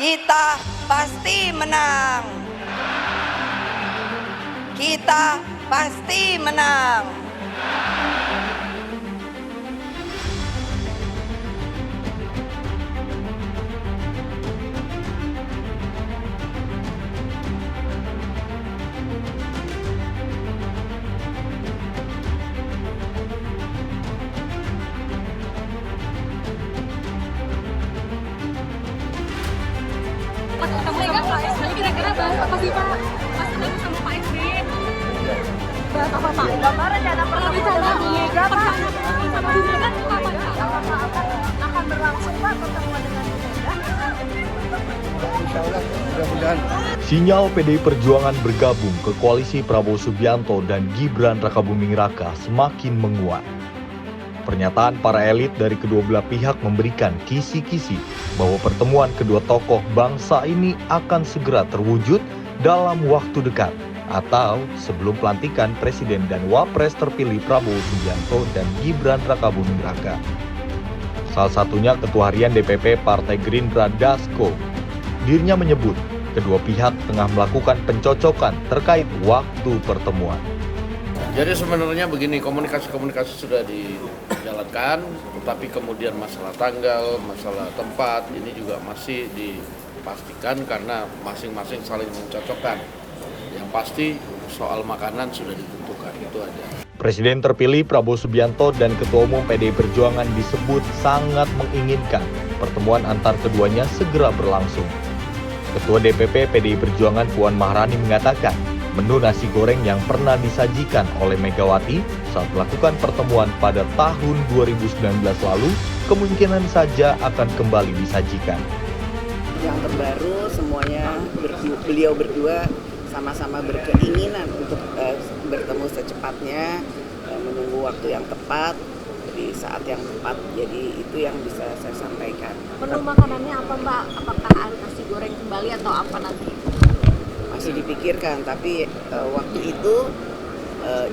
Kita pasti menang. Kita pasti menang. Kira-kira bahas apa sih Pak? Pas ketemu sama Pak SBY. Bahas apa Pak? Gambar rencana pertemuan dengan Bu Mega Pak. Sama Bu Mega kapan Pak? Akan berlangsung Pak pertemuan dengan Bu Mega? Insyaallah, mudah-mudahan. Sinyal PDI Perjuangan bergabung ke koalisi Prabowo Subianto dan Gibran Rakabuming Raka semakin menguat. Pernyataan para elit dari kedua belah pihak memberikan kisi-kisi bahwa pertemuan kedua tokoh bangsa ini akan segera terwujud dalam waktu dekat atau sebelum pelantikan Presiden dan Wapres terpilih Prabowo Subianto dan Gibran Rakabuming Raka. Salah satunya Ketua Harian DPP Partai Gerindra Dasko. Dirinya menyebut kedua pihak tengah melakukan pencocokan terkait waktu pertemuan. Jadi sebenarnya begini, komunikasi sudah dijalankan, tetapi kemudian masalah tanggal, masalah tempat ini juga masih dipastikan karena masing-masing saling mencocokkan. Yang pasti soal makanan sudah ditentukan, itu aja. Presiden terpilih Prabowo Subianto dan Ketua Umum PDI Perjuangan disebut sangat menginginkan pertemuan antar keduanya segera berlangsung. Ketua DPP PDI Perjuangan Puan Maharani mengatakan, menu nasi goreng yang pernah disajikan oleh Megawati saat melakukan pertemuan pada tahun 2019 lalu kemungkinan saja akan kembali disajikan. Yang terbaru semuanya beliau berdua sama-sama berkeinginan untuk bertemu secepatnya, menunggu waktu yang tepat di saat yang tepat. Jadi itu yang bisa saya sampaikan. Menu makanannya apa Mbak? Apakah ada nasi goreng kembali atau apa nanti? Masih dipikirkan, tapi waktu itu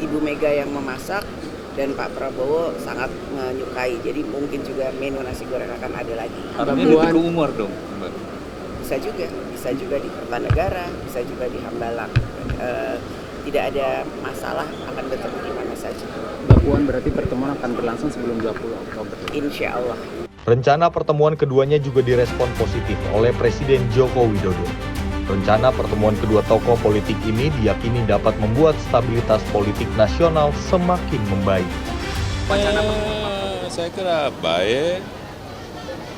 Ibu Mega yang memasak dan Pak Prabowo sangat menyukai. Jadi mungkin juga menu nasi goreng akan ada lagi. Artinya lebih ke umur dong, Mbak? Bisa juga di Kertanegara, bisa juga di Hambalang. Tidak ada masalah, akan bertemu di mana saja. Mbak Puan, berarti pertemuan akan berlangsung sebelum 20 Oktober? Insya Allah. Rencana pertemuan keduanya juga direspon positif oleh Presiden Joko Widodo. Rencana pertemuan kedua tokoh politik ini diyakini dapat membuat stabilitas politik nasional semakin membaik. Saya kira baik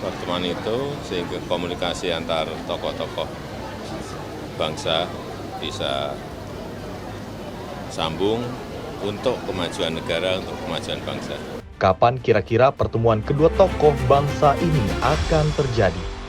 pertemuan itu sehingga komunikasi antar tokoh-tokoh bangsa bisa sambung untuk kemajuan negara, untuk kemajuan bangsa. Kapan kira-kira pertemuan kedua tokoh bangsa ini akan terjadi?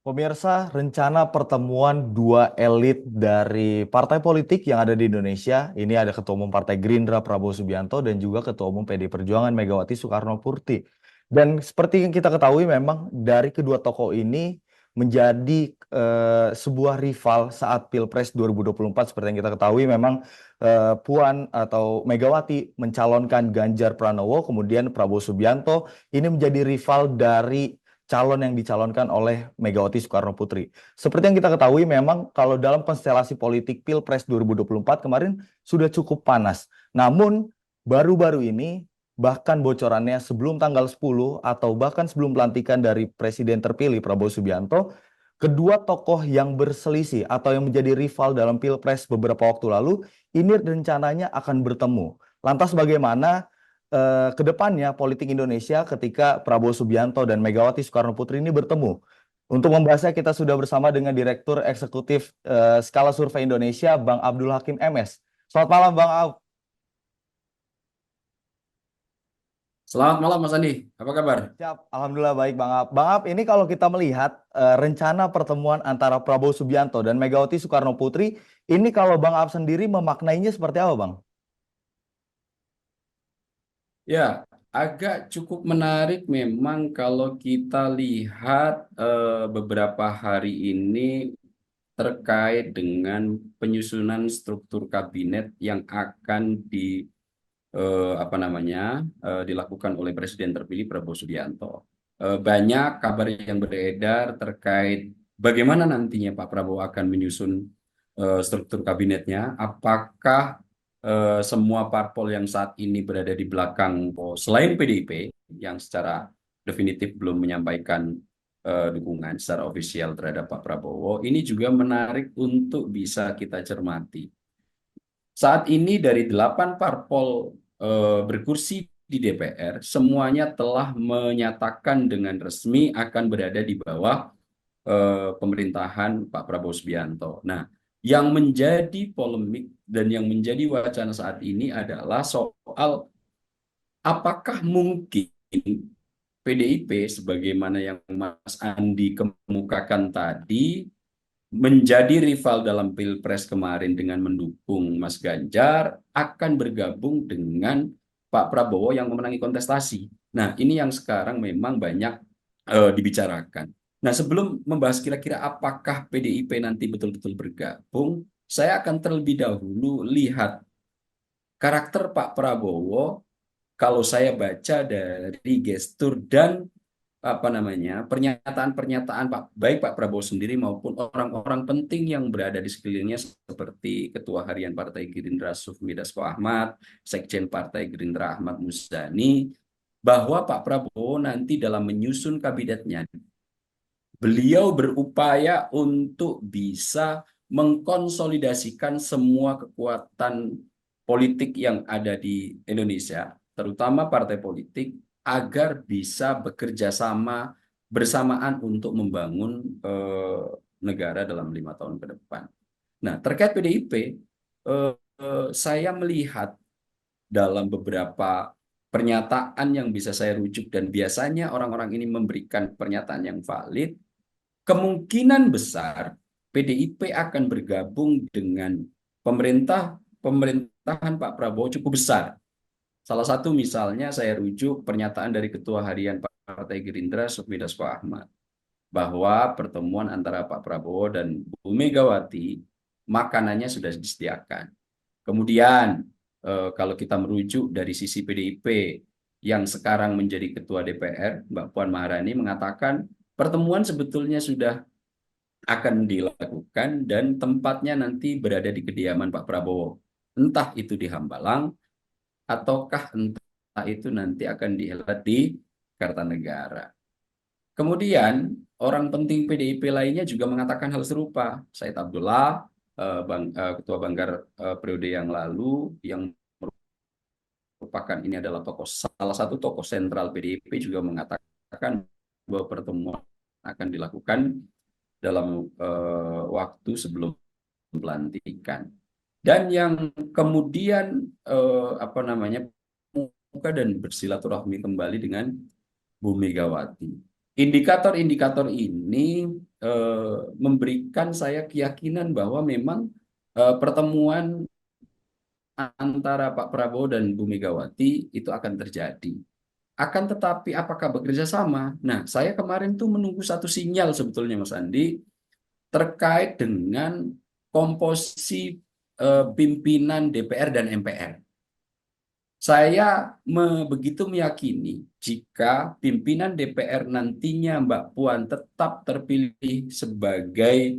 Pemirsa, rencana pertemuan dua elit dari partai politik yang ada di Indonesia, ini ada Ketua Umum Partai Gerindra Prabowo Subianto dan juga Ketua Umum PDI Perjuangan Megawati Soekarnoputri. Dan seperti yang kita ketahui memang dari kedua tokoh ini menjadi sebuah rival saat Pilpres 2024. Seperti yang kita ketahui memang Puan atau Megawati mencalonkan Ganjar Pranowo, kemudian Prabowo Subianto ini menjadi rival dari calon yang dicalonkan oleh Megawati Soekarnoputri. Seperti yang kita ketahui memang kalau dalam konstelasi politik Pilpres 2024 kemarin sudah cukup panas. Namun baru-baru ini bahkan bocorannya sebelum tanggal 10 atau bahkan sebelum pelantikan dari Presiden terpilih Prabowo Subianto, kedua tokoh yang berselisih atau yang menjadi rival dalam Pilpres beberapa waktu lalu ini rencananya akan bertemu. Lantas bagaimana ke depannya politik Indonesia ketika Prabowo Subianto dan Megawati Soekarnoputri ini bertemu? Untuk membahasnya kita sudah bersama dengan Direktur Eksekutif Skala Survei Indonesia, Bang Abdul Hakim MS. Selamat malam Bang Ab. Selamat malam Mas Andi, apa kabar? Siap, Alhamdulillah baik Bang Ab. Bang Ab, ini kalau kita melihat rencana pertemuan antara Prabowo Subianto dan Megawati Soekarnoputri, ini kalau Bang Ab sendiri memaknainya seperti apa Bang? Ya, agak cukup menarik memang kalau kita lihat beberapa hari ini terkait dengan penyusunan struktur kabinet yang akan dilakukan oleh Presiden terpilih Prabowo Subianto. Banyak kabar yang beredar terkait bagaimana nantinya Pak Prabowo akan menyusun struktur kabinetnya. Apakah semua parpol yang saat ini berada di belakang selain PDIP yang secara definitif belum menyampaikan dukungan secara ofisial terhadap Pak Prabowo, ini juga menarik untuk bisa kita cermati. Saat ini dari 8 parpol berkursi di DPR, semuanya telah menyatakan dengan resmi akan berada di bawah pemerintahan Pak Prabowo Subianto. Nah, yang menjadi polemik dan yang menjadi wacana saat ini adalah soal apakah mungkin PDIP sebagaimana yang Mas Andi kemukakan tadi menjadi rival dalam Pilpres kemarin dengan mendukung Mas Ganjar akan bergabung dengan Pak Prabowo yang memenangi kontestasi. Nah, ini yang sekarang memang banyak dibicarakan. Nah, sebelum membahas kira-kira apakah PDIP nanti betul-betul bergabung, saya akan terlebih dahulu lihat karakter Pak Prabowo. Kalau saya baca dari gestur dan pernyataan-pernyataan baik Pak Prabowo sendiri maupun orang-orang penting yang berada di sekelilingnya seperti Ketua Harian Partai Gerindra Sufmi Dasko Ahmad, Sekjen Partai Gerindra Ahmad Muzani, bahwa Pak Prabowo nanti dalam menyusun kabinetnya beliau berupaya untuk bisa mengkonsolidasikan semua kekuatan politik yang ada di Indonesia, terutama partai politik, agar bisa bekerja sama bersamaan untuk membangun negara dalam 5 tahun ke depan. Nah, terkait PDIP, saya melihat dalam beberapa pernyataan yang bisa saya rujuk dan biasanya orang-orang ini memberikan pernyataan yang valid, kemungkinan besar PDIP akan bergabung dengan pemerintahan Pak Prabowo cukup besar. Salah satu misalnya saya rujuk pernyataan dari Ketua Harian Partai Gerindra Sufmi Dasko Ahmad bahwa pertemuan antara Pak Prabowo dan Bu Megawati makanannya sudah disediakan. Kemudian kalau kita merujuk dari sisi PDIP yang sekarang menjadi Ketua DPR, Mbak Puan Maharani mengatakan pertemuan sebetulnya sudah akan dilakukan dan tempatnya nanti berada di kediaman Pak Prabowo. Entah itu di Hambalang, ataukah entah itu nanti akan dihelat di Kartanegara. Kemudian orang penting PDIP lainnya juga mengatakan hal serupa. Said Abdullah, Ketua Banggar periode yang lalu, yang merupakan ini adalah salah satu tokoh sentral PDIP juga mengatakan bahwa pertemuan akan dilakukan dalam waktu sebelum pelantikan. Dan yang kemudian muka dan bersilaturahmi kembali dengan Bu Megawati. Indikator-indikator ini memberikan saya keyakinan bahwa memang pertemuan antara Pak Prabowo dan Bu Megawati itu akan terjadi. Akan tetapi apakah bekerja sama? Nah, saya kemarin tuh menunggu satu sinyal sebetulnya Mas Andi terkait dengan komposisi pimpinan DPR dan MPR. Saya begitu meyakini jika pimpinan DPR nantinya Mbak Puan tetap terpilih sebagai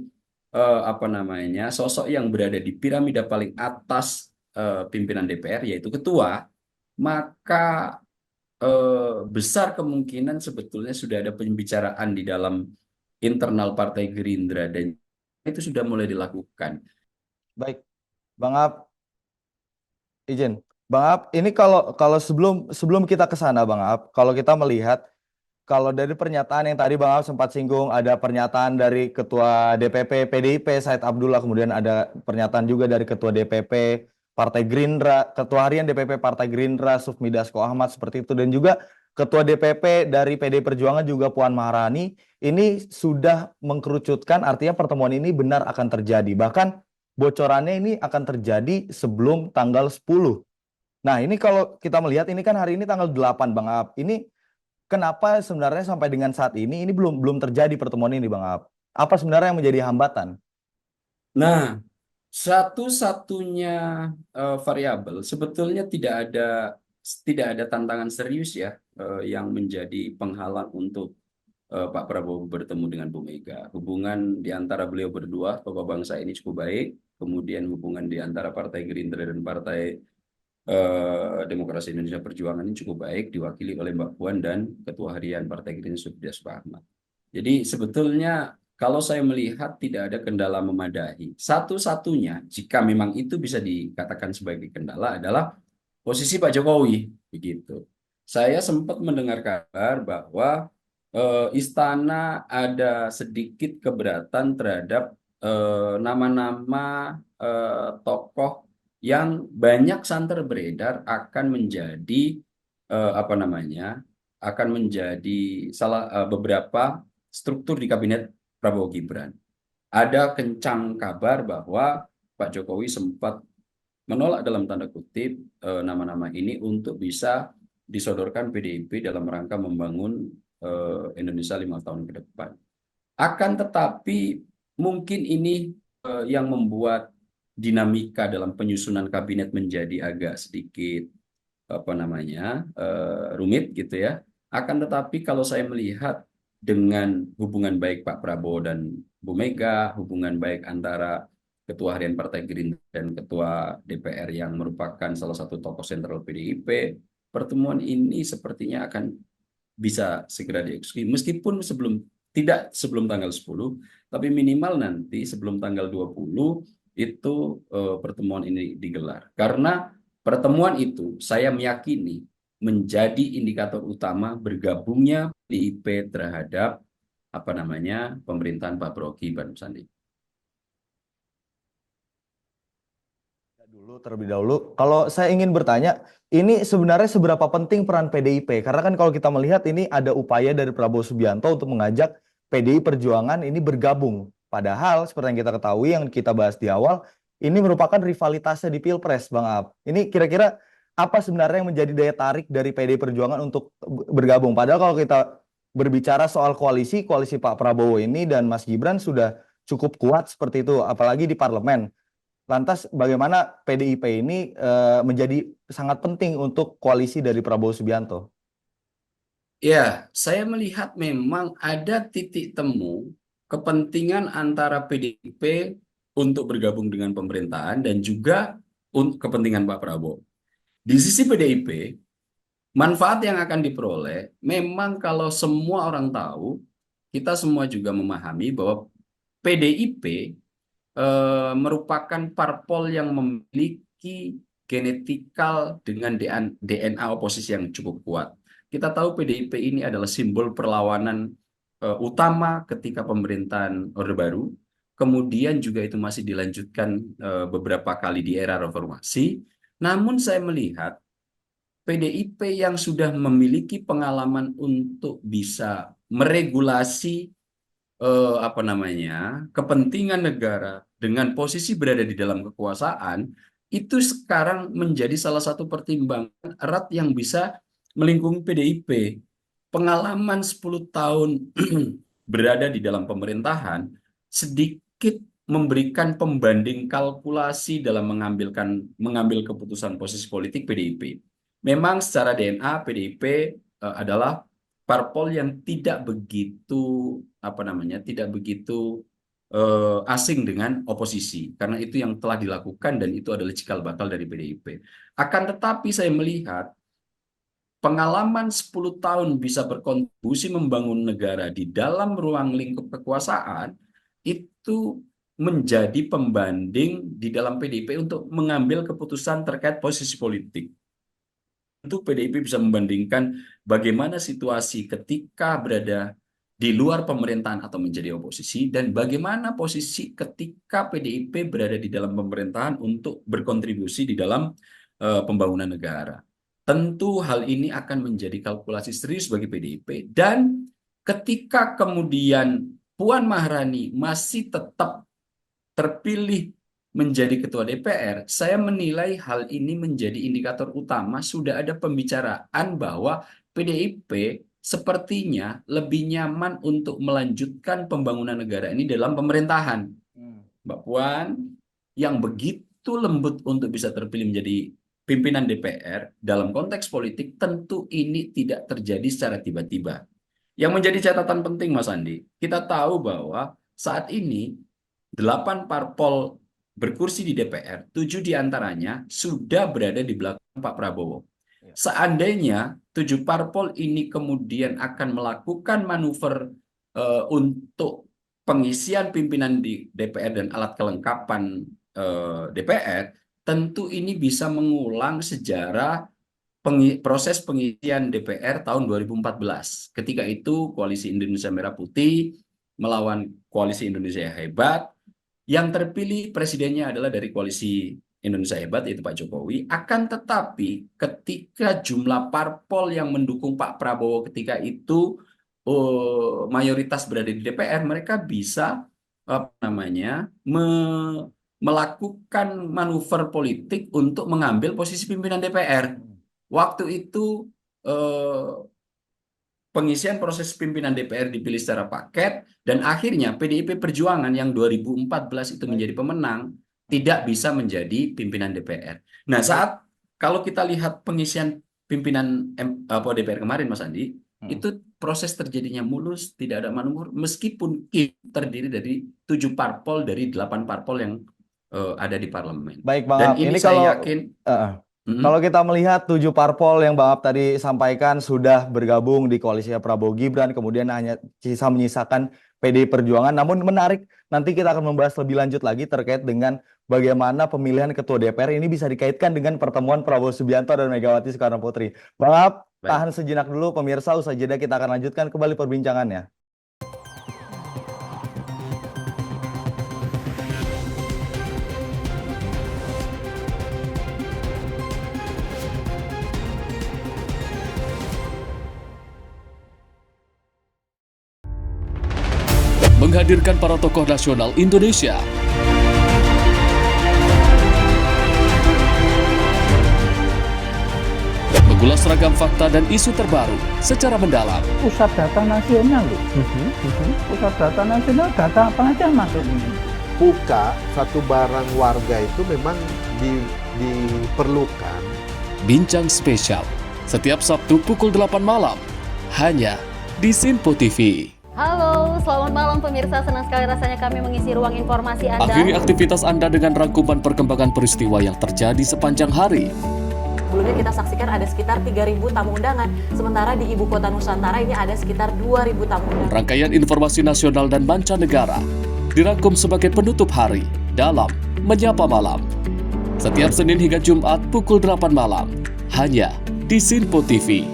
sosok yang berada di piramida paling atas pimpinan DPR yaitu ketua, maka besar kemungkinan sebetulnya sudah ada pembicaraan di dalam internal Partai Gerindra dan itu sudah mulai dilakukan. Baik, Bang Ab, izin. Bang Ab, ini kalau sebelum kita ke sana, Bang Ab, kalau kita melihat kalau dari pernyataan yang tadi Bang Ab sempat singgung, ada pernyataan dari Ketua DPP PDIP Said Abdullah, kemudian ada pernyataan juga dari Ketua DPP Partai Gerindra, Ketua Harian DPP Partai Gerindra Sufmi Dasko Ahmad seperti itu, dan juga Ketua DPP dari PD Perjuangan juga Puan Maharani. Ini sudah mengkerucutkan, artinya pertemuan ini benar akan terjadi. Bahkan bocorannya ini akan terjadi sebelum tanggal 10 Nah, ini kalau kita melihat ini kan hari ini tanggal 8 Bang Aap. Ini kenapa sebenarnya sampai dengan saat ini belum belum terjadi pertemuan ini Bang Aap? Apa sebenarnya yang menjadi hambatan? Nah, satu-satunya variabel sebetulnya tidak ada tantangan serius ya yang menjadi penghalang untuk Pak Prabowo bertemu dengan Bu Mega. Hubungan di antara beliau berdua, tokoh bangsa ini cukup baik. Kemudian hubungan di antara Partai Gerindra dan Partai Demokrasi Indonesia Perjuangan ini cukup baik, diwakili oleh Mbak Puan dan Ketua Harian Partai Gerindra Supriya Ahmad. Jadi sebetulnya kalau saya melihat tidak ada kendala memadai. Satu-satunya jika memang itu bisa dikatakan sebagai kendala adalah posisi Pak Jokowi, begitu. Saya sempat mendengar kabar bahwa Istana ada sedikit keberatan terhadap nama-nama tokoh yang banyak santer beredar akan menjadi apa namanya, akan menjadi beberapa struktur di kabinet Prabowo Gibran. Ada kencang kabar bahwa Pak Jokowi sempat menolak dalam tanda kutip nama-nama ini untuk bisa disodorkan PDIP dalam rangka membangun Indonesia 5 tahun ke depan. Akan tetapi mungkin ini yang membuat dinamika dalam penyusunan kabinet menjadi agak sedikit apa namanya rumit gitu ya. Akan tetapi kalau saya melihat dengan hubungan baik Pak Prabowo dan Bu Mega, hubungan baik antara Ketua Harian Partai Gerindra dan Ketua DPR yang merupakan salah satu tokoh sentral PDIP, pertemuan ini sepertinya akan bisa segera dieksekusi meskipun tidak sebelum tanggal 10, tapi minimal nanti sebelum tanggal 20 itu pertemuan ini digelar. Karena pertemuan itu saya meyakini menjadi indikator utama bergabungnya PDIP terhadap apa namanya pemerintahan Pak Prabowo Gibran Sandi. Terlebih dahulu, kalau saya ingin bertanya, ini sebenarnya seberapa penting peran PDIP? Karena kan kalau kita melihat ini ada upaya dari Prabowo Subianto untuk mengajak PDI Perjuangan ini bergabung. Padahal seperti yang kita ketahui, yang kita bahas di awal, ini merupakan rivalitasnya di Pilpres, Bang Ab. Ini kira-kira apa sebenarnya yang menjadi daya tarik dari PDI Perjuangan untuk bergabung? Padahal kalau kita berbicara soal koalisi Pak Prabowo ini dan Mas Gibran sudah cukup kuat seperti itu, apalagi di parlemen. Lantas bagaimana PDIP ini menjadi sangat penting untuk koalisi dari Prabowo Subianto? Ya, saya melihat memang ada titik temu kepentingan antara PDIP untuk bergabung dengan pemerintahan dan juga kepentingan Pak Prabowo. Di sisi PDIP, manfaat yang akan diperoleh memang kalau semua orang tahu, kita semua juga memahami bahwa PDIP merupakan parpol yang memiliki genetikal dengan DNA oposisi yang cukup kuat. Kita tahu PDIP ini adalah simbol perlawanan utama ketika pemerintahan Orde Baru. Kemudian juga itu masih dilanjutkan beberapa kali di era reformasi. Namun saya melihat PDIP yang sudah memiliki pengalaman untuk bisa meregulasi apa namanya kepentingan negara dengan posisi berada di dalam kekuasaan itu sekarang menjadi salah satu pertimbangan erat yang bisa melingkungi PDIP. Pengalaman 10 tahun berada di dalam pemerintahan sedikit memberikan pembanding kalkulasi dalam mengambil keputusan posisi politik PDIP. Memang secara DNA PDIP adalah parpol yang tidak begitu tidak begitu asing dengan oposisi karena itu yang telah dilakukan dan itu adalah cikal bakal dari PDIP. Akan tetapi saya melihat pengalaman 10 tahun bisa berkontribusi membangun negara di dalam ruang lingkup kekuasaan itu menjadi pembanding di dalam PDIP untuk mengambil keputusan terkait posisi politik. Tentu PDIP bisa membandingkan bagaimana situasi ketika berada di luar pemerintahan atau menjadi oposisi dan bagaimana posisi ketika PDIP berada di dalam pemerintahan untuk berkontribusi di dalam pembangunan negara. Tentu hal ini akan menjadi kalkulasi serius bagi PDIP dan ketika kemudian Puan Maharani masih tetap terpilih menjadi ketua DPR, saya menilai hal ini menjadi indikator utama sudah ada pembicaraan bahwa PDIP sepertinya lebih nyaman untuk melanjutkan pembangunan negara ini dalam pemerintahan. Mbak Puan, yang begitu lembut untuk bisa terpilih menjadi pimpinan DPR dalam konteks politik, tentu ini tidak terjadi secara tiba-tiba. Yang menjadi catatan penting, Mas Andi, kita tahu bahwa saat ini 8 parpol berkursi di DPR, 7 diantaranya sudah berada di belakang Pak Prabowo. Seandainya 7 parpol ini kemudian akan melakukan manuver untuk pengisian pimpinan di DPR dan alat kelengkapan DPR, tentu ini bisa mengulang sejarah proses pengisian DPR tahun 2014. Ketika itu Koalisi Indonesia Merah Putih melawan Koalisi Indonesia Hebat. Yang terpilih presidennya adalah dari Koalisi Indonesia Hebat, yaitu Pak Jokowi. Akan tetapi ketika jumlah parpol yang mendukung Pak Prabowo ketika itu mayoritas berada di DPR, mereka bisa melakukan manuver politik untuk mengambil posisi pimpinan DPR. Waktu itu pengisian proses pimpinan DPR dipilih secara paket, dan akhirnya PDIP Perjuangan yang 2014 itu menjadi pemenang tidak bisa menjadi pimpinan DPR. Nah, kalau kita lihat pengisian pimpinan DPR kemarin, Mas Andi, itu proses terjadinya mulus, tidak ada manuver, meskipun terdiri dari 7 parpol dari 8 parpol yang ada di parlemen. Baik, Bang Dan Ab, ini ini saya kalau yakin. kalau kita melihat 7 parpol yang Bang Ab tadi sampaikan sudah bergabung di koalisi Prabowo Gibran, kemudian hanya menyisakan PDI Perjuangan. Namun menarik, nanti kita akan membahas lebih lanjut lagi terkait dengan bagaimana pemilihan ketua DPR ini bisa dikaitkan dengan pertemuan Prabowo Subianto dan Megawati Soekarno Putri. Bang Ab, tahan sejenak dulu, pemirsa, usai jeda kita akan lanjutkan kembali perbincangannya. Menghadirkan para tokoh nasional Indonesia. Mengulas ragam fakta dan isu terbaru secara mendalam. Pusat data nasional loh. Pusat data nasional, data apa aja masuk ini? Buka satu barang warga itu memang diperlukan. Bincang spesial setiap Sabtu pukul 8 malam hanya di Sinpo TV. Halo, selamat malam pemirsa. Senang sekali rasanya kami mengisi ruang informasi Anda. Akhiri aktivitas Anda dengan rangkuman perkembangan peristiwa yang terjadi sepanjang hari. Sebelumnya kita saksikan ada sekitar 3.000 tamu undangan, sementara di Ibu Kota Nusantara ini ada sekitar 2.000 tamu undangan. Rangkaian informasi nasional dan mancanegara dirangkum sebagai penutup hari dalam Menyapa Malam. Setiap Senin hingga Jumat pukul 8 malam, hanya di Sinpo TV.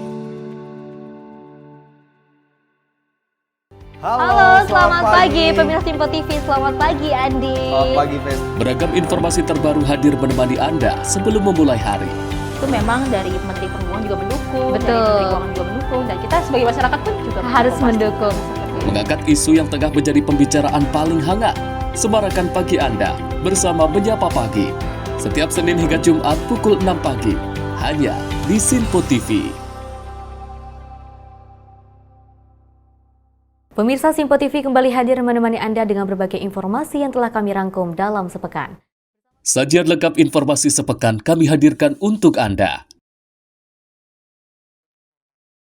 Halo, selamat pagi pemirsa Sinpo TV. Selamat pagi Andi. Selamat pagi, Fen. Beragam informasi terbaru hadir menemani Anda sebelum memulai hari. Itu memang dari Menteri Perhubungan juga mendukung, Betul. dari Menteri Keuangan juga mendukung, dan kita sebagai masyarakat pun juga Harus mendukung. Mengangkat isu yang tengah menjadi pembicaraan paling hangat. Semarakan pagi Anda bersama Menyapa Pagi. Setiap Senin hingga Jumat pukul 6 pagi. Hanya di Sinpo TV. Pemirsa Sinpo TV kembali hadir menemani Anda dengan berbagai informasi yang telah kami rangkum dalam sepekan. Sajian lengkap informasi sepekan kami hadirkan untuk Anda.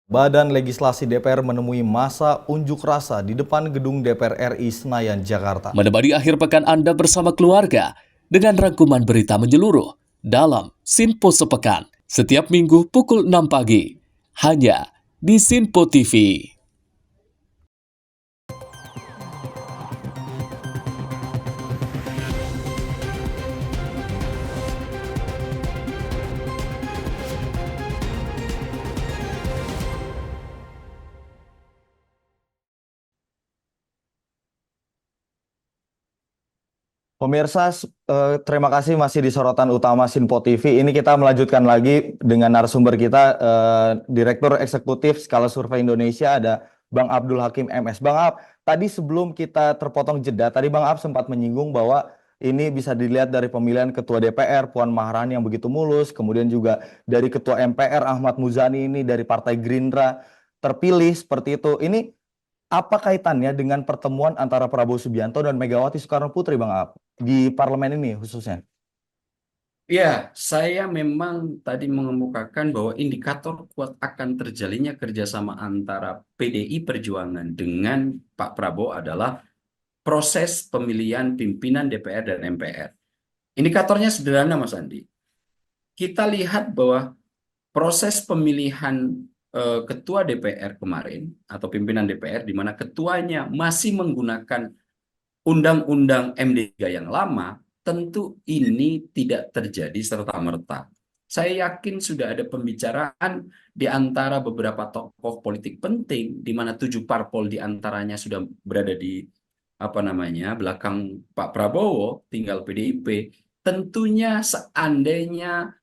Badan Legislasi DPR menemui masa unjuk rasa di depan gedung DPR RI Senayan, Jakarta. Menemani akhir pekan Anda bersama keluarga dengan rangkuman berita menyeluruh dalam Sinpo Sepekan. Setiap minggu pukul 6 pagi. Hanya di Sinpo TV. Pemirsa, terima kasih masih di sorotan utama Sinpo TV. Ini kita melanjutkan lagi dengan narasumber kita, Direktur Eksekutif Skala Survei Indonesia, ada Bang Abdul Hakim MS. Bang Ab, tadi sebelum kita terpotong jeda, tadi Bang Ab sempat menyinggung bahwa Ini bisa dilihat dari pemilihan Ketua DPR Puan Maharani yang begitu mulus, kemudian juga dari Ketua MPR Ahmad Muzani ini dari Partai Gerindra terpilih seperti itu. Ini apa kaitannya dengan pertemuan antara Prabowo Subianto dan Megawati Soekarno Putri, Bang Aap, di parlemen ini khususnya? Ya, saya memang tadi mengemukakan bahwa indikator kuat akan terjalinnya kerjasama antara PDI Perjuangan dengan Pak Prabowo adalah proses pemilihan pimpinan DPR dan MPR. Indikatornya sederhana, Mas Andi. Kita lihat bahwa proses pemilihan ketua DPR kemarin atau pimpinan DPR di mana ketuanya masih menggunakan undang-undang MD3 yang lama, tentu ini tidak terjadi serta-merta. Saya yakin sudah ada pembicaraan di antara beberapa tokoh politik penting, di mana 7 parpol di antaranya sudah berada di belakang Pak Prabowo, tinggal PDIP. Tentunya seandainya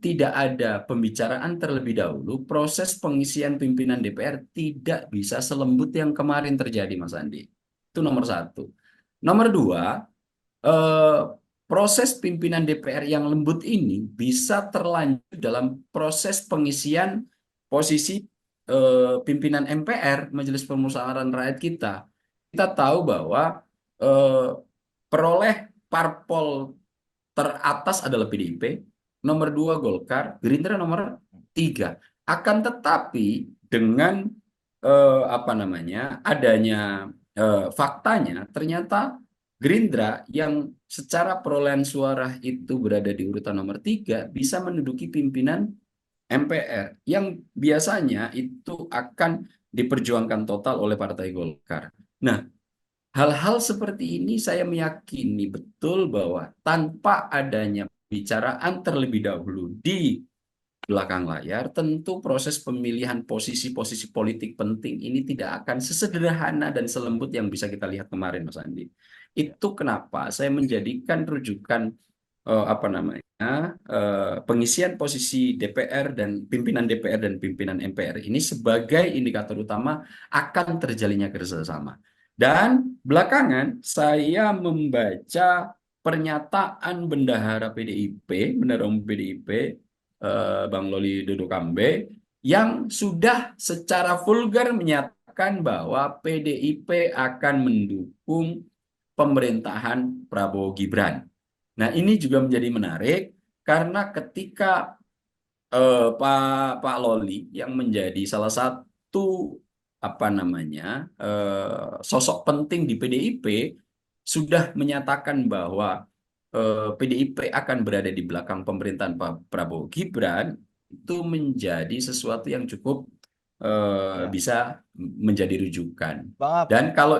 tidak ada pembicaraan terlebih dahulu, proses pengisian pimpinan DPR tidak bisa selembut yang kemarin terjadi, Mas Andi. Itu nomor satu. Nomor dua, proses pimpinan DPR yang lembut ini bisa terlanjut dalam proses pengisian posisi pimpinan MPR, Majelis Permusyawaratan Rakyat kita. Kita tahu bahwa peroleh parpol teratas adalah PDIP, nomor 2 Golkar, Gerindra nomor 3. Akan tetapi dengan adanya faktanya ternyata Gerindra yang secara perolehan suara itu berada di urutan nomor 3 bisa menduduki pimpinan MPR yang biasanya itu akan diperjuangkan total oleh Partai Golkar. Nah, hal-hal seperti ini saya meyakini betul bahwa tanpa adanya pembicaraan terlebih dahulu di belakang layar, tentu proses pemilihan posisi-posisi politik penting ini tidak akan sesederhana dan selembut yang bisa kita lihat kemarin, Mas Andi. Itu kenapa saya menjadikan rujukan pengisian posisi DPR dan pimpinan MPR ini sebagai indikator utama akan terjalinnya kerjasama. Dan belakangan saya membaca pernyataan bendahara umum PDIP, Bang Loli Dodo Kambe, yang sudah secara vulgar menyatakan bahwa PDIP akan mendukung pemerintahan Prabowo Gibran. Nah, ini juga menjadi menarik karena ketika Pak Loli yang menjadi salah satu sosok penting di PDIP sudah menyatakan bahwa PDIP akan berada di belakang pemerintahan Pak Prabowo Gibran, itu menjadi sesuatu yang cukup bisa menjadi rujukan. Dan kalau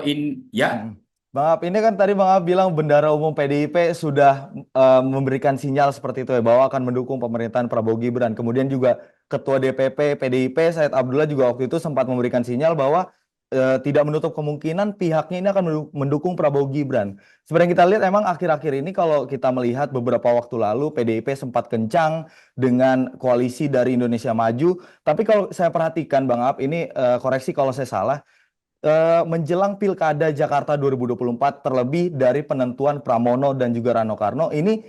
Bang Aap, ini kan tadi Bang Aap bilang Bendahara Umum PDIP sudah memberikan sinyal seperti itu ya, bahwa akan mendukung pemerintahan Prabowo Gibran. Kemudian juga Ketua DPP PDIP Said Abdullah juga waktu itu sempat memberikan sinyal bahwa tidak menutup kemungkinan pihaknya ini akan mendukung Prabowo Gibran. Sebenarnya kita lihat emang akhir-akhir ini kalau kita melihat beberapa waktu lalu PDIP sempat kencang dengan koalisi dari Indonesia Maju. Tapi kalau saya perhatikan Bang Aap, ini koreksi kalau saya salah, menjelang Pilkada Jakarta 2024 terlebih dari penentuan Pramono dan juga Rano Karno, ini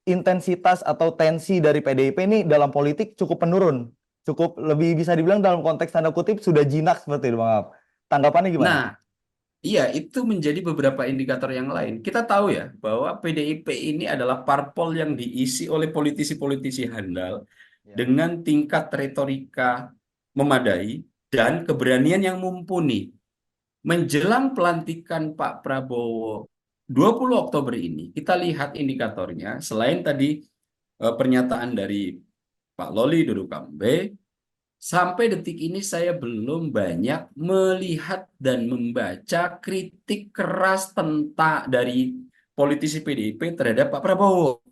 intensitas atau tensi dari PDIP ini dalam politik cukup menurun. Cukup lebih bisa dibilang dalam konteks tanda kutip sudah jinak seperti itu Bang Aap. Tanggapannya gimana? Nah, iya, itu menjadi beberapa indikator yang lain. Kita tahu ya bahwa PDIP ini adalah parpol yang diisi oleh politisi-politisi handal dengan tingkat retorika memadai dan keberanian yang mumpuni. Menjelang pelantikan Pak Prabowo 20 Oktober ini, kita lihat indikatornya, selain tadi pernyataan dari Pak Loli Dodo Kambe, sampai detik ini saya belum banyak melihat dan membaca kritik keras dari politisi PDIP terhadap Pak Prabowo.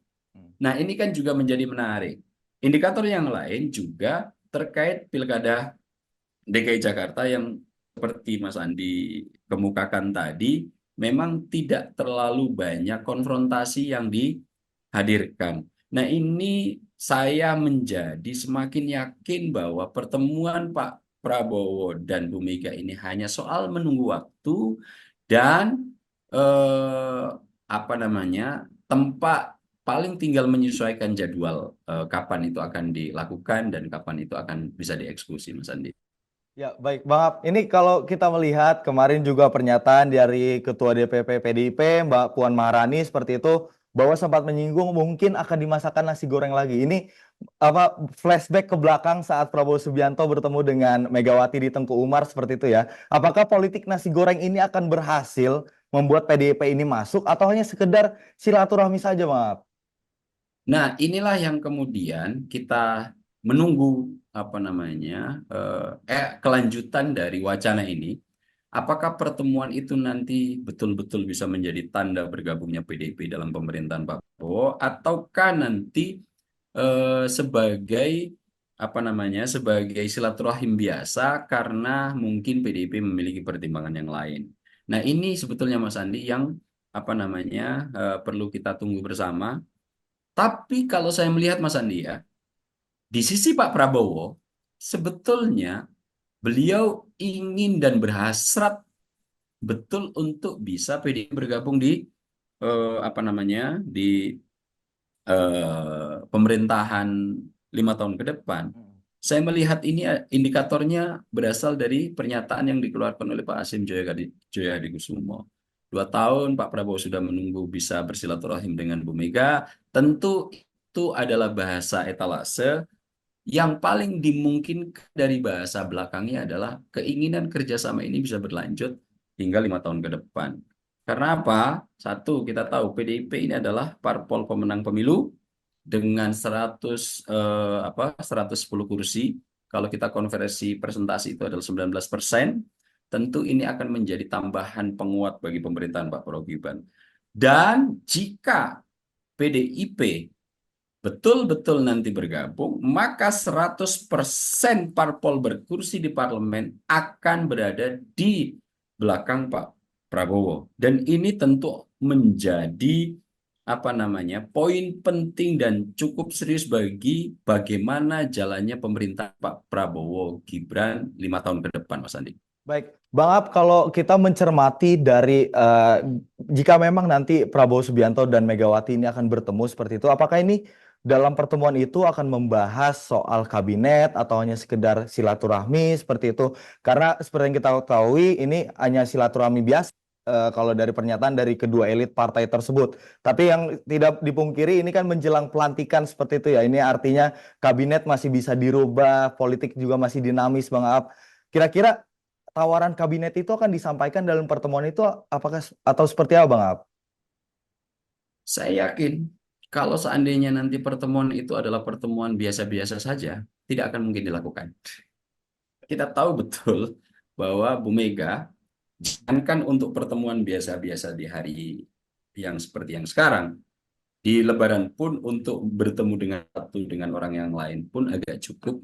Nah, ini kan juga menjadi menarik. Indikator yang lain juga terkait Pilkada DKI Jakarta yang seperti Mas Andi kemukakan tadi, memang tidak terlalu banyak konfrontasi yang dihadirkan. Nah, ini saya menjadi semakin yakin bahwa pertemuan Pak Prabowo dan Bu Mega ini hanya soal menunggu waktu dan apa namanya tempat paling tinggal menyesuaikan jadwal kapan itu akan dilakukan dan kapan itu akan bisa dieksekusi, Mas Andi. Ya, baik, Bang Ab. Ini kalau kita melihat kemarin juga pernyataan dari Ketua DPP PDIP, Mbak Puan Maharani seperti itu, bahwa sempat menyinggung mungkin akan dimasakkan nasi goreng lagi. Ini flashback ke belakang saat Prabowo Subianto bertemu dengan Megawati di Tengku Umar seperti itu ya. Apakah politik nasi goreng ini akan berhasil membuat PDIP ini masuk atau hanya sekedar silaturahmi saja, Bang Ab? Nah, inilah yang kemudian kita menunggu apa namanya kelanjutan dari wacana ini. Apakah pertemuan itu nanti betul-betul bisa menjadi tanda bergabungnya PDIP dalam pemerintahan Pak Prabowo, ataukah nanti sebagai apa namanya sebagai silaturahim biasa karena mungkin PDIP memiliki pertimbangan yang lain. Nah, ini sebetulnya Mas Andi yang apa namanya perlu kita tunggu bersama. Tapi kalau saya melihat Mas Andi ya, di sisi Pak Prabowo, sebetulnya beliau ingin dan berhasrat betul untuk bisa PDIP bergabung di apa namanya di pemerintahan 5 tahun ke depan. Saya melihat ini indikatornya berasal dari pernyataan yang dikeluarkan oleh Pak Hasyim Joyo Hadikusumo. 2 tahun Pak Prabowo sudah menunggu bisa bersilaturahim dengan Bu Mega. Tentu itu adalah bahasa etalase yang paling dimungkinkan dari bahasa belakangnya adalah keinginan kerjasama ini bisa berlanjut hingga 5 tahun ke depan. Karena apa? Satu, kita tahu PDIP ini adalah parpol pemenang pemilu dengan 110 kursi. Kalau kita konversi presentasi itu adalah 19%. Tentu ini akan menjadi tambahan penguat bagi pemerintahan Pak Prabowo Gibran. Dan jika PDIP betul-betul nanti bergabung, maka 100% parpol berkursi di parlemen akan berada di belakang Pak Prabowo. Dan ini tentu menjadi apa namanya poin penting dan cukup serius bagi bagaimana jalannya pemerintahan Pak Prabowo Gibran 5 tahun ke depan, Mas Andi. Baik, Bang Ab, kalau kita mencermati dari jika memang nanti Prabowo Subianto dan Megawati ini akan bertemu seperti itu, apakah ini dalam pertemuan itu akan membahas soal kabinet atau hanya sekedar silaturahmi seperti itu? Karena seperti yang kita ketahui ini hanya silaturahmi biasa kalau dari pernyataan dari kedua elit partai tersebut. Tapi yang tidak dipungkiri ini kan menjelang pelantikan seperti itu ya. Ini artinya kabinet masih bisa dirubah, politik juga masih dinamis, Bang Ab. Kira-kira tawaran kabinet itu akan disampaikan dalam pertemuan itu apakah atau seperti apa, Bang Ab? Saya yakin kalau seandainya nanti pertemuan itu adalah pertemuan biasa-biasa saja, tidak akan mungkin dilakukan. Kita tahu betul bahwa Bu Mega, jangankan untuk pertemuan biasa-biasa di hari yang seperti yang sekarang, di Lebaran pun untuk bertemu dengan orang yang lain pun agak cukup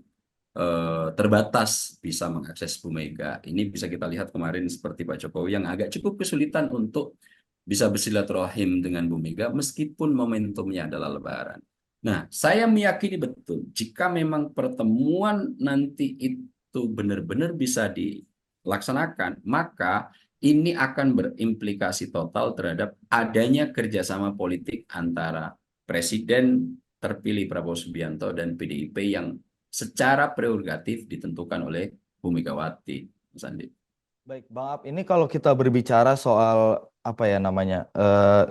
terbatas bisa mengakses Bu Mega. Ini bisa kita lihat kemarin seperti Pak Jokowi yang agak cukup kesulitan untuk bisa bersilaturahim dengan Bu Mega meskipun momentumnya adalah Lebaran. Nah, saya meyakini betul jika memang pertemuan nanti itu benar-benar bisa dilaksanakan, maka ini akan berimplikasi total terhadap adanya kerjasama politik antara Presiden terpilih Prabowo Subianto dan PDIP yang secara prerogatif ditentukan oleh Bu Megawati, Mas Andi. Baik, Bang Ab, ini kalau kita berbicara soal apa ya namanya,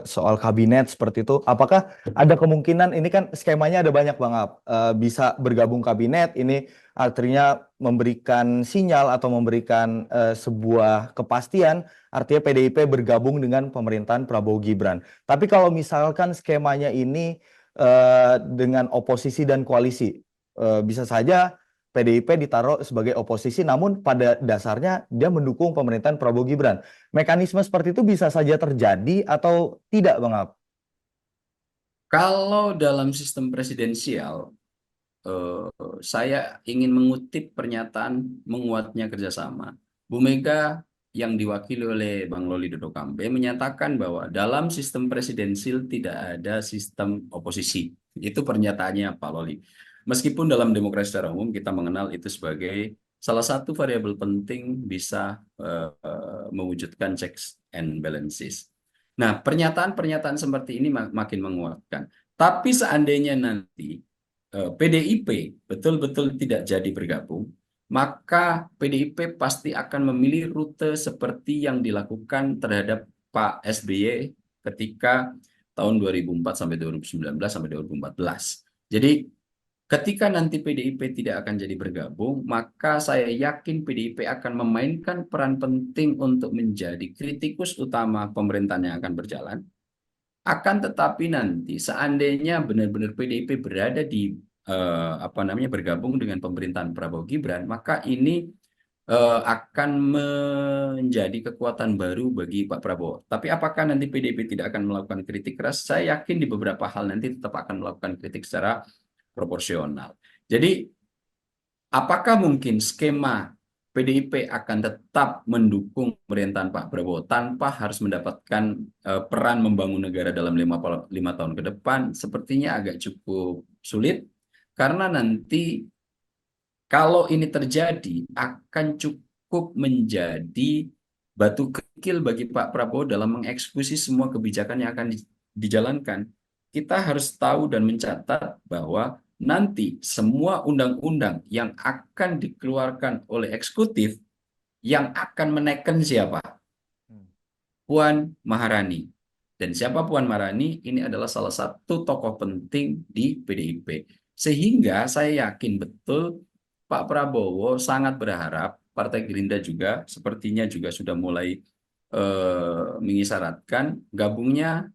soal kabinet seperti itu, apakah ada kemungkinan ini kan skemanya ada banyak, Bang Ab, bisa bergabung kabinet, ini artinya memberikan sinyal atau memberikan sebuah kepastian, artinya PDIP bergabung dengan pemerintahan Prabowo Gibran. Tapi kalau misalkan skemanya ini dengan oposisi dan koalisi, bisa saja PDIP ditaruh sebagai oposisi, namun pada dasarnya dia mendukung pemerintahan Prabowo Gibran. Mekanisme seperti itu bisa saja terjadi atau tidak, Bang Ab? Kalau dalam sistem presidensial, saya ingin mengutip pernyataan menguatnya kerjasama. Bu Mega yang diwakili oleh Bang Loli Dodo Kambe menyatakan bahwa dalam sistem presidensial tidak ada sistem oposisi. Itu pernyataannya Pak Loli. Meskipun dalam demokrasi secara umum kita mengenal itu sebagai salah satu variabel penting bisa mewujudkan checks and balances. Nah, pernyataan-pernyataan seperti ini makin menguatkan. Tapi seandainya nanti PDIP betul-betul tidak jadi bergabung, maka PDIP pasti akan memilih rute seperti yang dilakukan terhadap Pak SBY ketika tahun 2004 sampai 2019 sampai 2014. Jadi ketika nanti PDIP tidak akan jadi bergabung, maka saya yakin PDIP akan memainkan peran penting untuk menjadi kritikus utama pemerintahan yang akan berjalan. Akan tetapi nanti seandainya benar-benar PDIP berada di bergabung dengan pemerintahan Prabowo Gibran, maka ini akan menjadi kekuatan baru bagi Pak Prabowo. Tapi apakah nanti PDIP tidak akan melakukan kritik keras? Saya yakin di beberapa hal nanti tetap akan melakukan kritik secara proporsional. Jadi, apakah mungkin skema PDIP akan tetap mendukung pemerintahan Pak Prabowo tanpa harus mendapatkan peran membangun negara dalam 5 tahun ke depan? Sepertinya agak cukup sulit, karena nanti kalau ini terjadi akan cukup menjadi batu kerikil bagi Pak Prabowo dalam mengeksekusi semua kebijakan yang akan dijalankan. Kita harus tahu dan mencatat bahwa nanti semua undang-undang yang akan dikeluarkan oleh eksekutif yang akan menekan siapa? Puan Maharani. Dan siapa Puan Maharani? Ini adalah salah satu tokoh penting di PDIP. Sehingga saya yakin betul Pak Prabowo sangat berharap, Partai Gerindra juga sepertinya juga sudah mulai mengisyaratkan gabungnya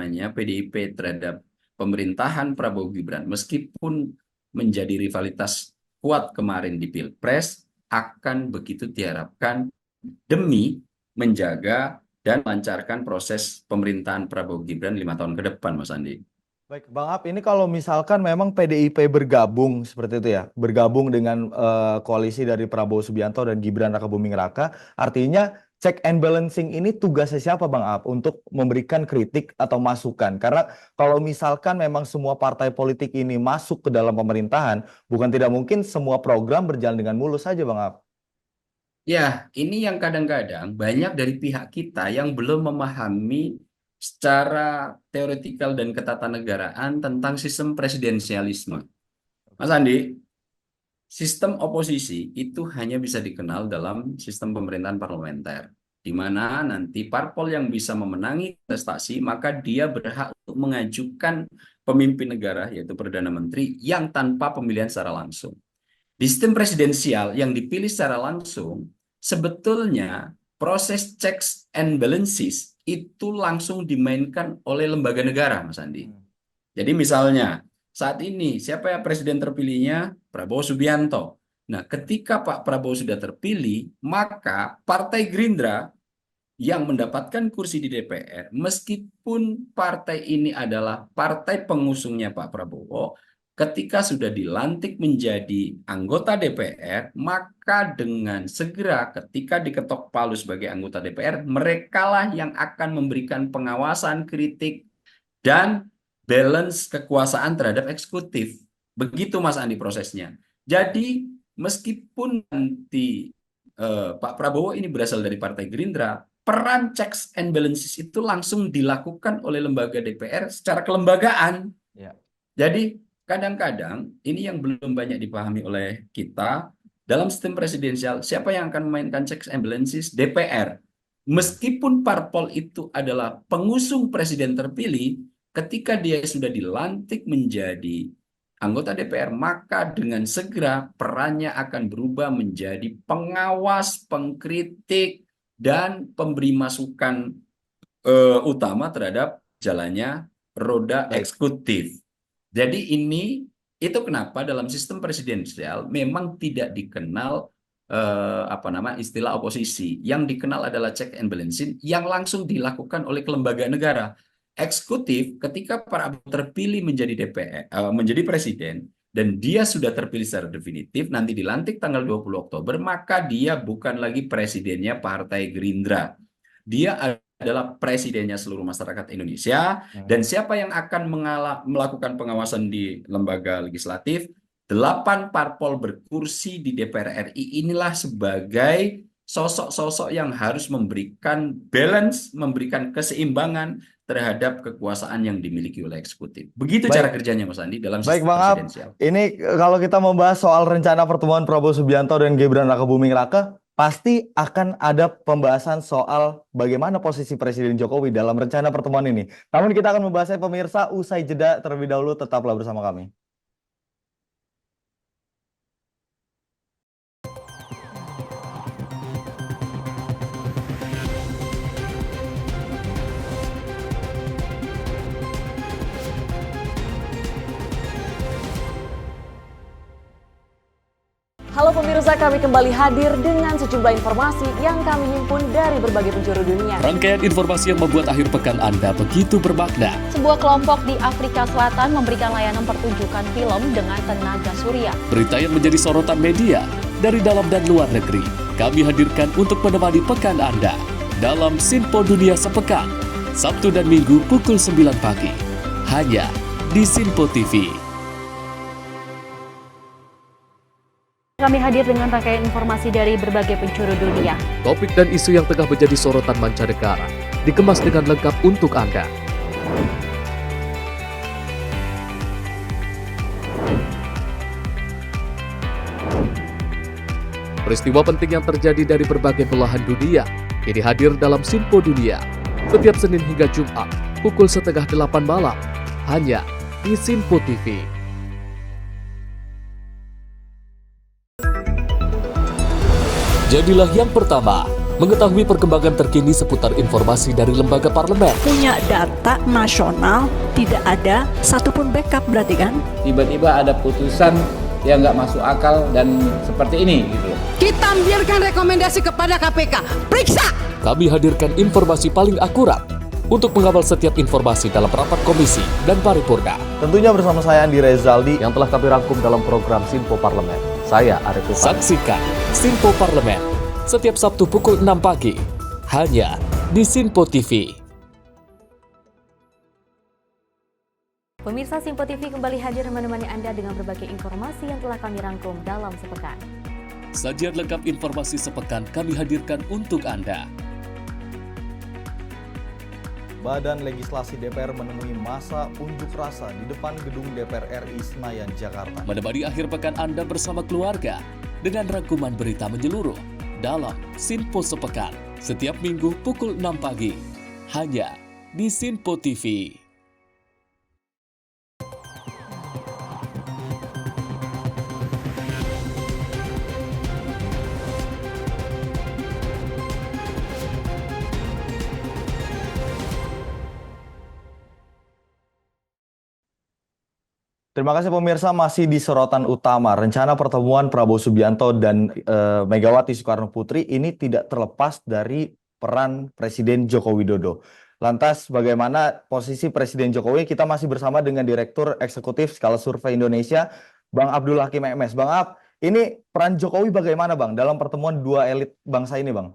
PDIP terhadap pemerintahan Prabowo Gibran, meskipun menjadi rivalitas kuat kemarin di Pilpres, akan begitu diharapkan demi menjaga dan melancarkan proses pemerintahan Prabowo Gibran 5 tahun ke depan, Mas Andi. Baik, Bang Ab, ini kalau misalkan memang PDIP bergabung seperti itu ya, bergabung dengan koalisi dari Prabowo Subianto dan Gibran Rakabuming Raka, artinya check and balancing ini tugasnya siapa, Bang Ab, untuk memberikan kritik atau masukan? Karena kalau misalkan memang semua partai politik ini masuk ke dalam pemerintahan, bukan tidak mungkin semua program berjalan dengan mulus saja, Bang Ab. Ya, ini yang kadang-kadang banyak dari pihak kita yang belum memahami secara teoretikal dan ketatanegaraan tentang sistem presidensialisme. Mas Andi, sistem oposisi itu hanya bisa dikenal dalam sistem pemerintahan parlementer, di mana nanti parpol yang bisa memenangi kontestasi, maka dia berhak untuk mengajukan pemimpin negara, yaitu Perdana Menteri, yang tanpa pemilihan secara langsung. Di sistem presidensial yang dipilih secara langsung, sebetulnya proses checks and balances itu langsung dimainkan oleh lembaga negara, Mas Andi. Jadi misalnya, saat ini siapa ya presiden terpilihnya? Prabowo Subianto. Nah, ketika Pak Prabowo sudah terpilih, maka Partai Gerindra yang mendapatkan kursi di DPR, meskipun partai ini adalah partai pengusungnya Pak Prabowo, ketika sudah dilantik menjadi anggota DPR, maka dengan segera ketika diketok palu sebagai anggota DPR, merekalah yang akan memberikan pengawasan, kritik, dan balance kekuasaan terhadap eksekutif. Begitu Mas Andi prosesnya. Jadi meskipun nanti Pak Prabowo ini berasal dari Partai Gerindra, peran checks and balances itu langsung dilakukan oleh lembaga DPR secara kelembagaan. Ya. Jadi kadang-kadang ini yang belum banyak dipahami oleh kita, dalam sistem presidensial siapa yang akan memainkan checks and balances? DPR. Meskipun parpol itu adalah pengusung presiden terpilih, ketika dia sudah dilantik menjadi anggota DPR, maka dengan segera perannya akan berubah menjadi pengawas, pengkritik, dan pemberi masukan utama terhadap jalannya roda eksekutif. Jadi itu kenapa dalam sistem presidensial memang tidak dikenal istilah oposisi. Yang dikenal adalah check and balances yang langsung dilakukan oleh kelembagaan negara. Eksekutif ketika Prabowo terpilih menjadi menjadi presiden dan dia sudah terpilih secara definitif, nanti dilantik tanggal 20 Oktober, maka dia bukan lagi presidennya Partai Gerindra. Dia adalah presidennya seluruh masyarakat Indonesia, dan siapa yang akan melakukan pengawasan di lembaga legislatif? 8 parpol berkursi di DPR RI inilah sebagai sosok-sosok yang harus memberikan balance, memberikan keseimbangan terhadap kekuasaan yang dimiliki oleh eksekutif. Begitu cara Baik, kerjanya Mas Andi dalam baik sistem Bang Ab. presidensial. Ini kalau kita membahas soal rencana pertemuan Prabowo Subianto dan Gibran Rakabuming Raka, pasti akan ada pembahasan soal bagaimana posisi Presiden Jokowi dalam rencana pertemuan ini. Namun kita akan membahasnya pemirsa usai jeda terlebih dahulu, tetaplah bersama kami. Halo pemirsa, kami kembali hadir dengan sejumlah informasi yang kami himpun dari berbagai penjuru dunia. Rangkaian informasi yang membuat akhir pekan Anda begitu bermakna. Sebuah kelompok di Afrika Selatan memberikan layanan pertunjukan film dengan tenaga surya. Berita yang menjadi sorotan media dari dalam dan luar negeri. Kami hadirkan untuk menemani pekan Anda dalam Sinpo Dunia Sepekan, Sabtu dan Minggu pukul 9 pagi. Hanya di Sinpo TV. Kami hadir dengan rangkaian informasi dari berbagai penjuru dunia. Topik dan isu yang tengah menjadi sorotan mancanegara dikemas dengan lengkap untuk Anda. Peristiwa penting yang terjadi dari berbagai belahan dunia ini hadir dalam Sinpo Dunia setiap Senin hingga Jumat pukul 7:30 malam hanya di Sinpo TV. Jadilah yang pertama mengetahui perkembangan terkini seputar informasi dari lembaga parlemen. Punya data nasional, tidak ada satupun backup berarti kan? Tiba-tiba ada putusan yang nggak masuk akal dan seperti ini gitu. Kita biarkan rekomendasi kepada KPK, periksa! Kami hadirkan informasi paling akurat untuk mengawal setiap informasi dalam rapat komisi dan paripurna. Tentunya bersama saya Andi Rezaldi yang telah kami rangkum dalam program Sinpo Parlemen. Saya Arif Tufan. Saksikan Sinpo Parlemen setiap Sabtu pukul 6 pagi hanya di Sinpo TV. Pemirsa Sinpo TV kembali hadir menemani Anda dengan berbagai informasi yang telah kami rangkum dalam sepekan. Sajian lengkap informasi sepekan kami hadirkan untuk Anda. Badan Legislasi DPR menemui masa unjuk rasa di depan gedung DPR RI Senayan, Jakarta. Menemani akhir pekan Anda bersama keluarga dengan rangkuman berita menyeluruh dalam Sinpo Sepekan setiap minggu pukul 6 pagi hanya di Sinpo TV. Terima kasih pemirsa, masih di sorotan utama. Rencana pertemuan Prabowo Subianto dan Megawati Soekarno Putri ini tidak terlepas dari peran Presiden Joko Widodo. Lantas bagaimana posisi Presiden Jokowi? Kita masih bersama dengan Direktur Eksekutif Skala Survei Indonesia, Bang Abdul Hakim MS. Bang Ab, ini peran Jokowi bagaimana Bang dalam pertemuan dua elit bangsa ini Bang?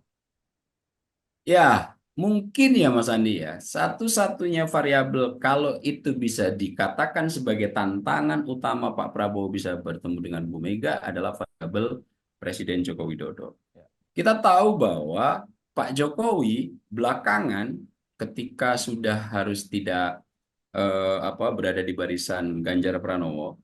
Ya, mungkin ya Mas Andi ya, satu-satunya variabel kalau itu bisa dikatakan sebagai tantangan utama Pak Prabowo bisa bertemu dengan Bu Mega adalah variabel Presiden Joko Widodo. Kita tahu bahwa Pak Jokowi belakangan ketika sudah harus tidak berada di barisan Ganjar Pranowo,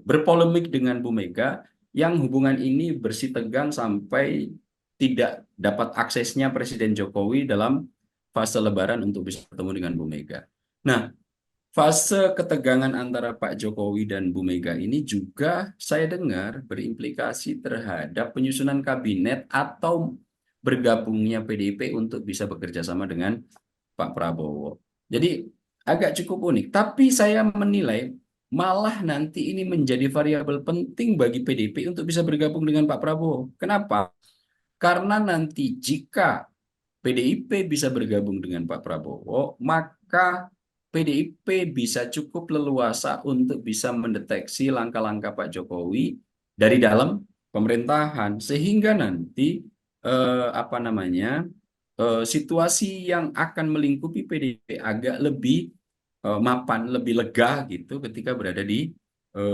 berpolemik dengan Bu Mega yang hubungan ini bersitegang sampai tidak dapat aksesnya Presiden Jokowi dalam fase Lebaran untuk bisa bertemu dengan Bu Mega. Nah, fase ketegangan antara Pak Jokowi dan Bu Mega ini juga saya dengar berimplikasi terhadap penyusunan kabinet atau bergabungnya PDIP untuk bisa bekerja sama dengan Pak Prabowo. Jadi agak cukup unik, tapi saya menilai malah nanti ini menjadi variabel penting bagi PDIP untuk bisa bergabung dengan Pak Prabowo. Kenapa? Karena nanti jika PDIP bisa bergabung dengan Pak Prabowo, maka PDIP bisa cukup leluasa untuk bisa mendeteksi langkah-langkah Pak Jokowi dari dalam pemerintahan, sehingga nanti situasi yang akan melingkupi PDIP agak lebih mapan, lebih lega gitu ketika berada di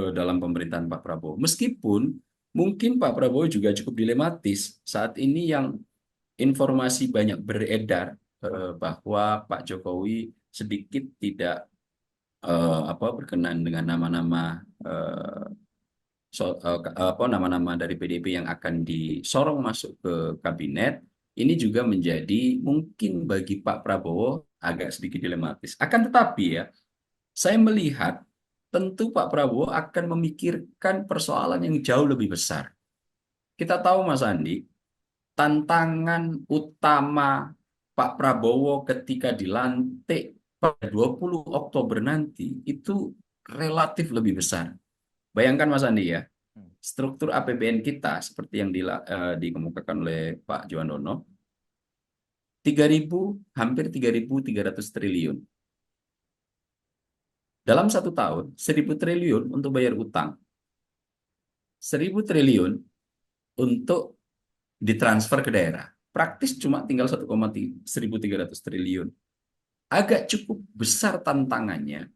dalam pemerintahan Pak Prabowo. Meskipun mungkin Pak Prabowo juga cukup dilematis. Saat ini yang informasi banyak beredar bahwa Pak Jokowi sedikit tidak berkenan dengan nama-nama nama-nama dari PDIP yang akan disorong masuk ke kabinet. Ini juga menjadi mungkin bagi Pak Prabowo agak sedikit dilematis. Akan tetapi ya, saya melihat tentu Pak Prabowo akan memikirkan persoalan yang jauh lebih besar. Kita tahu Mas Andi, tantangan utama Pak Prabowo ketika dilantik pada 20 Oktober nanti itu relatif lebih besar. Bayangkan Mas Andi ya, struktur APBN kita seperti yang dikemukakan oleh Pak Juwandono, hampir 3.300 triliun. Dalam 1 tahun, 1.000 triliun untuk bayar utang. 1.000 triliun untuk ditransfer ke daerah. Praktis cuma tinggal 1,3 triliun. Agak cukup besar tantangannya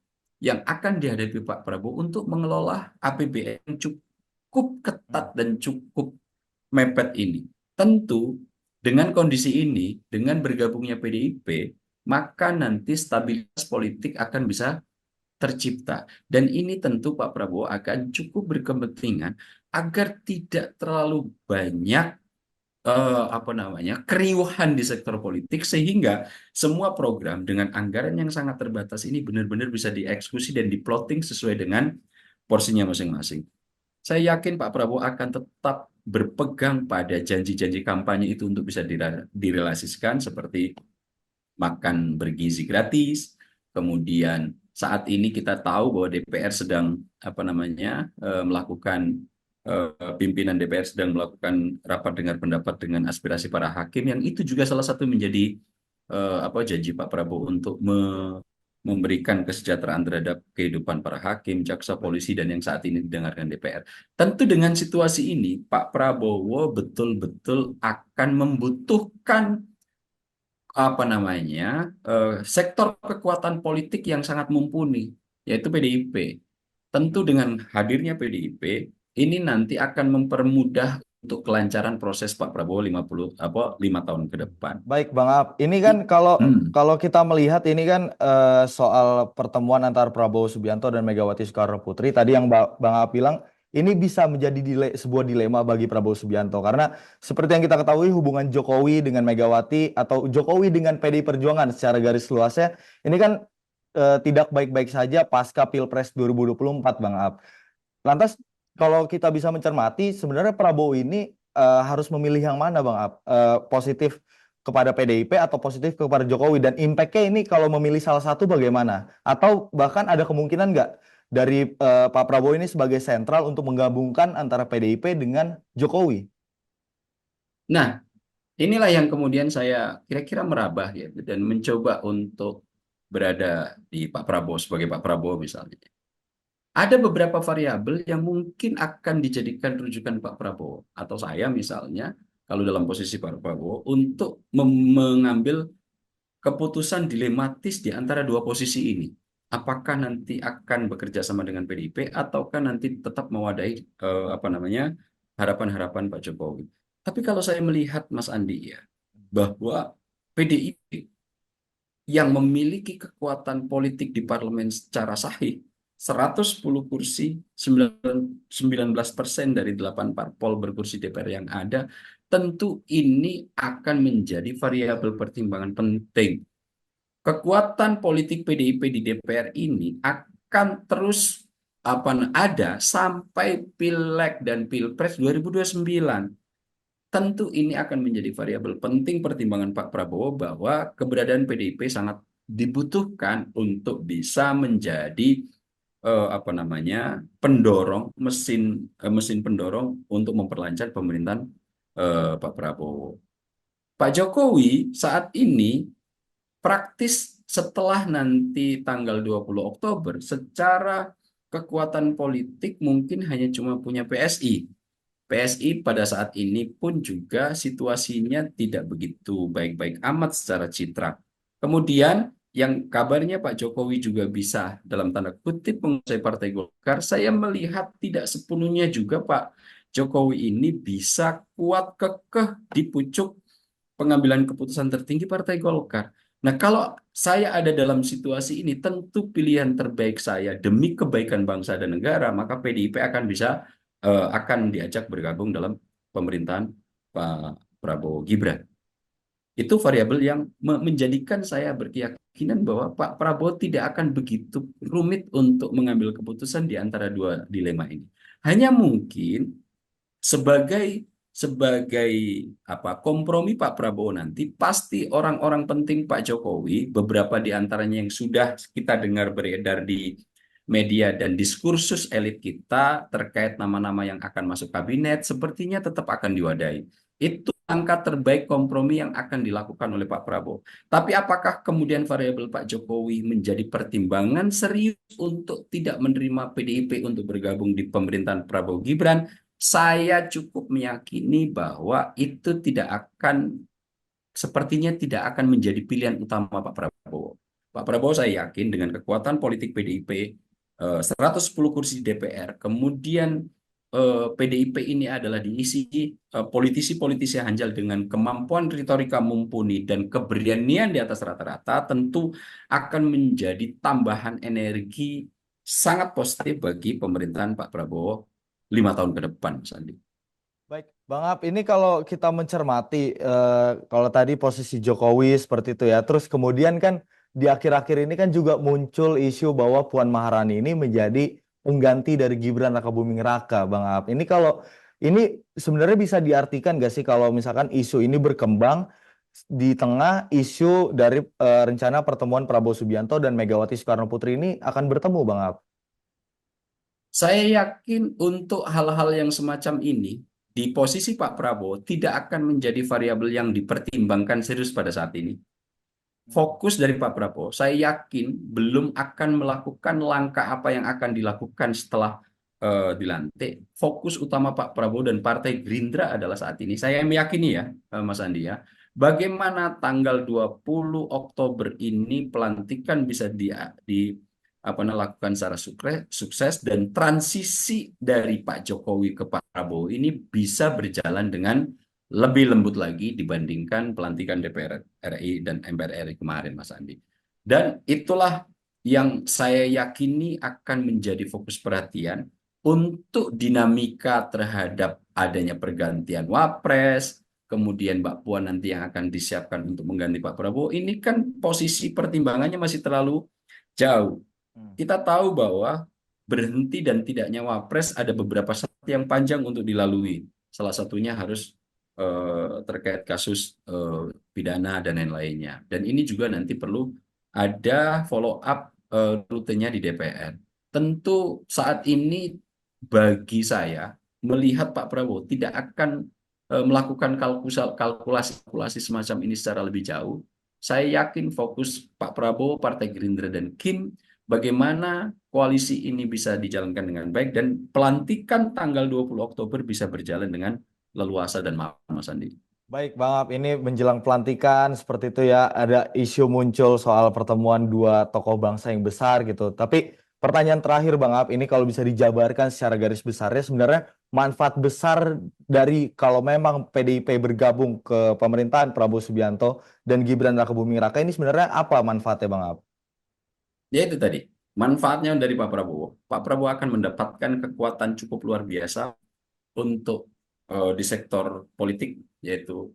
yang akan dihadapi Pak Prabowo untuk mengelola APBN yang cukup ketat dan cukup mepet ini. Tentu dengan kondisi ini, dengan bergabungnya PDIP, maka nanti stabilitas politik akan bisa tercipta. Dan ini tentu Pak Prabowo akan cukup berkepentingan agar tidak terlalu banyak keriuhan di sektor politik, sehingga semua program dengan anggaran yang sangat terbatas ini benar-benar bisa dieksekusi dan diplotting sesuai dengan porsinya masing-masing. Saya yakin Pak Prabowo akan tetap berpegang pada janji-janji kampanye itu untuk bisa direalisasikan, seperti makan bergizi gratis. Kemudian saat ini kita tahu bahwa DPR sedang melakukan pimpinan DPR sedang melakukan rapat dengar pendapat dengan aspirasi para hakim, yang itu juga salah satu menjadi janji Pak Prabowo untuk memberikan kesejahteraan terhadap kehidupan para hakim, jaksa, polisi, dan yang saat ini didengarkan DPR. Tentu dengan situasi ini, Pak Prabowo betul-betul akan membutuhkan sektor kekuatan politik yang sangat mumpuni, yaitu PDIP. Tentu dengan hadirnya PDIP, ini nanti akan mempermudah untuk kelancaran proses Pak Prabowo 5 tahun ke depan. Baik Bang Ab, ini kan kalau kita melihat ini kan soal pertemuan antara Prabowo Subianto dan Megawati Soekarno Putri, tadi yang Bang Ab bilang ini bisa menjadi sebuah dilema bagi Prabowo Subianto, karena seperti yang kita ketahui hubungan Jokowi dengan Megawati atau Jokowi dengan PDI Perjuangan secara garis luasnya ini kan tidak baik-baik saja pasca Pilpres 2024 Bang Ab. Lantas kalau kita bisa mencermati, sebenarnya Prabowo ini harus memilih yang mana Bang Ab? Positif kepada PDIP atau positif kepada Jokowi? Dan impact-nya ini kalau memilih salah satu bagaimana? Atau bahkan ada kemungkinan nggak dari Pak Prabowo ini sebagai sentral untuk menggabungkan antara PDIP dengan Jokowi? Nah, inilah yang kemudian saya kira-kira merabah ya, dan mencoba untuk berada di Pak Prabowo sebagai Pak Prabowo misalnya. Ada beberapa variabel yang mungkin akan dijadikan rujukan Pak Prabowo atau saya misalnya, kalau dalam posisi Pak Prabowo, untuk mengambil keputusan dilematis di antara dua posisi ini. Apakah nanti akan bekerja sama dengan PDIP ataukah nanti tetap mewadahi harapan-harapan Pak Jokowi. Tapi kalau saya melihat Mas Andi ya, bahwa PDIP yang memiliki kekuatan politik di parlemen secara sahih, 110 kursi, 19% dari 8 parpol berkursi DPR yang ada, tentu ini akan menjadi variabel pertimbangan penting. Kekuatan politik PDIP di DPR ini akan terus ada sampai Pileg dan Pilpres 2029. Tentu ini akan menjadi variabel penting pertimbangan Pak Prabowo bahwa keberadaan PDIP sangat dibutuhkan untuk bisa menjadi pendorong mesin pendorong untuk memperlancar pemerintahan Pak Prabowo. Pak Jokowi saat ini praktis setelah nanti tanggal 20 Oktober secara kekuatan politik mungkin hanya cuma punya PSI. PSI pada saat ini pun juga situasinya tidak begitu baik-baik amat secara citra. Kemudian yang kabarnya Pak Jokowi juga bisa dalam tanda kutip menguasai Partai Golkar, saya melihat tidak sepenuhnya juga Pak Jokowi ini bisa kuat kekeh di pucuk pengambilan keputusan tertinggi Partai Golkar. Nah, kalau saya ada dalam situasi ini, tentu pilihan terbaik saya demi kebaikan bangsa dan negara, maka PDIP akan diajak bergabung dalam pemerintahan Pak Prabowo Gibran. Itu variabel yang menjadikan saya berkeyakinan bahwa Pak Prabowo tidak akan begitu rumit untuk mengambil keputusan di antara dua dilema ini. Hanya mungkin sebagai sebagai kompromi Pak Prabowo nanti, pasti orang-orang penting Pak Jokowi, beberapa di antaranya yang sudah kita dengar beredar di media dan diskursus elit kita terkait nama-nama yang akan masuk kabinet, sepertinya tetap akan diwadahi. Itu angka terbaik kompromi yang akan dilakukan oleh Pak Prabowo. Tapi apakah kemudian variabel Pak Jokowi menjadi pertimbangan serius untuk tidak menerima PDIP untuk bergabung di pemerintahan Prabowo Gibran? Saya cukup meyakini bahwa itu sepertinya tidak akan menjadi pilihan utama Pak Prabowo. Pak Prabowo saya yakin dengan kekuatan politik PDIP, 110 kursi DPR, kemudian PDIP ini adalah diisi politisi-politisi handal dengan kemampuan retorika mumpuni dan keberanian di atas rata-rata, tentu akan menjadi tambahan energi sangat positif bagi pemerintahan Pak Prabowo 5 tahun ke depan, Mas Andi. Baik, Bang Ab, ini kalau kita mencermati, kalau tadi posisi Jokowi seperti itu ya, terus kemudian kan di akhir-akhir ini kan juga muncul isu bahwa Puan Maharani ini menjadi pengganti dari Gibran Rakabuming Raka, Bang Ab. Ini kalau ini sebenarnya bisa diartikan gak sih kalau misalkan isu ini berkembang di tengah isu dari rencana pertemuan Prabowo Subianto dan Megawati Soekarno Putri ini akan bertemu, Bang Ab? Saya yakin untuk hal-hal yang semacam ini, di posisi Pak Prabowo tidak akan menjadi variabel yang dipertimbangkan serius pada saat ini. Fokus dari Pak Prabowo, saya yakin belum akan melakukan langkah apa yang akan dilakukan setelah dilantik. Fokus utama Pak Prabowo dan Partai Gerindra adalah saat ini. Saya meyakini ya, Mas Andi ya, bagaimana tanggal 20 Oktober ini pelantikan bisa lakukan secara sukses dan transisi dari Pak Jokowi ke Pak Prabowo ini bisa berjalan dengan lebih lembut lagi dibandingkan pelantikan DPR RI dan MPR RI kemarin, Mas Andi. Dan itulah yang saya yakini akan menjadi fokus perhatian untuk dinamika terhadap adanya pergantian Wapres, kemudian Mbak Puan nanti yang akan disiapkan untuk mengganti Pak Prabowo. Ini kan posisi pertimbangannya masih terlalu jauh. Kita tahu bahwa berhenti dan tidaknya Wapres ada beberapa syarat yang panjang untuk dilalui. Salah satunya harus terkait kasus pidana dan lain-lainnya. Dan ini juga nanti perlu ada follow up rutenya di DPR. Tentu saat ini bagi saya melihat Pak Prabowo tidak akan melakukan kalkulasi semacam ini secara lebih jauh. Saya yakin fokus Pak Prabowo, Partai Gerindra dan Kim bagaimana koalisi ini bisa dijalankan dengan baik dan pelantikan tanggal 20 Oktober bisa berjalan dengan leluasa dan maaf, Mas Andi. Baik, Bang Ab, ini menjelang pelantikan seperti itu ya, ada isu muncul soal pertemuan dua tokoh bangsa yang besar gitu. Tapi pertanyaan terakhir, Bang Ab, ini kalau bisa dijabarkan secara garis besarnya, sebenarnya manfaat besar dari kalau memang PDIP bergabung ke pemerintahan Prabowo Subianto dan Gibran Rakabuming Raka ini sebenarnya apa manfaatnya, Bang Ab? Ya itu tadi, manfaatnya dari Pak Prabowo. Pak Prabowo akan mendapatkan kekuatan cukup luar biasa untuk di sektor politik, yaitu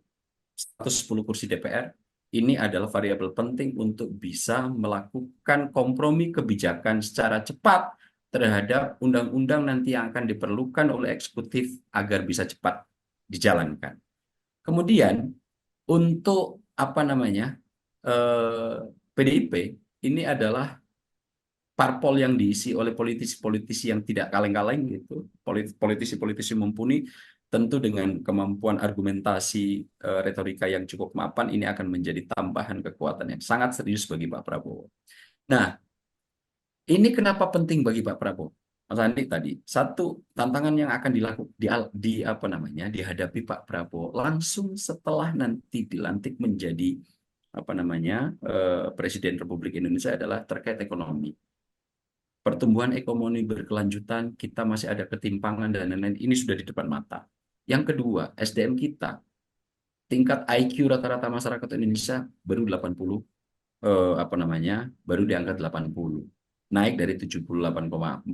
110 kursi DPR. Ini adalah variabel penting untuk bisa melakukan kompromi kebijakan secara cepat terhadap undang-undang nanti yang akan diperlukan oleh eksekutif agar bisa cepat dijalankan. Kemudian untuk PDIP ini adalah parpol yang diisi oleh politisi-politisi yang tidak kaleng-kaleng gitu, politisi-politisi mumpuni, tentu dengan kemampuan argumentasi retorika yang cukup mapan, ini akan menjadi tambahan kekuatan yang sangat serius bagi Pak Prabowo. Nah, ini kenapa penting bagi Pak Prabowo? Mas Andi tadi, satu tantangan yang akan dihadapi Pak Prabowo langsung setelah nanti dilantik menjadi Presiden Republik Indonesia adalah terkait ekonomi. pertumbuhan ekonomi berkelanjutan, kita masih ada ketimpangan dan lain-lain, ini sudah di depan mata. Yang kedua, SDM kita, tingkat IQ rata-rata masyarakat Indonesia baru 80, baru di angka 80. Naik dari 78,4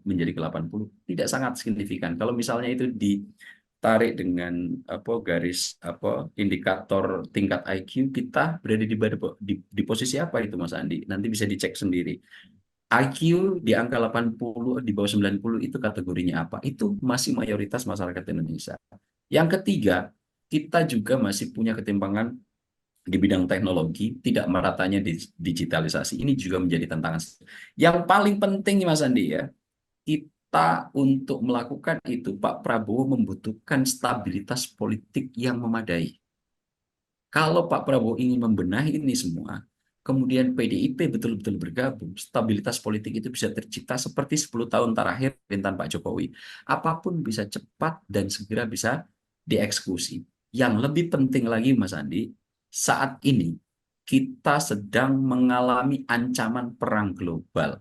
menjadi ke 80, tidak sangat signifikan. Kalau misalnya itu ditarik dengan garis indikator tingkat IQ, kita berada di posisi apa itu Mas Andi? Nanti bisa dicek sendiri. IQ di angka 80, di bawah 90 itu kategorinya apa? Itu masih mayoritas masyarakat Indonesia. Yang ketiga, kita juga masih punya ketimpangan di bidang teknologi, tidak meratanya digitalisasi. Ini juga menjadi tantangan. Yang paling penting Mas Andi ya, kita untuk melakukan itu, Pak Prabowo membutuhkan stabilitas politik yang memadai. Kalau Pak Prabowo ingin membenahi ini semua, kemudian PDIP betul-betul bergabung, stabilitas politik itu bisa tercipta seperti 10 tahun terakhir pemerintahan Pak Jokowi. Apapun bisa cepat dan segera bisa dieksekusi. Yang lebih penting lagi Mas Andi, saat ini kita sedang mengalami ancaman perang global.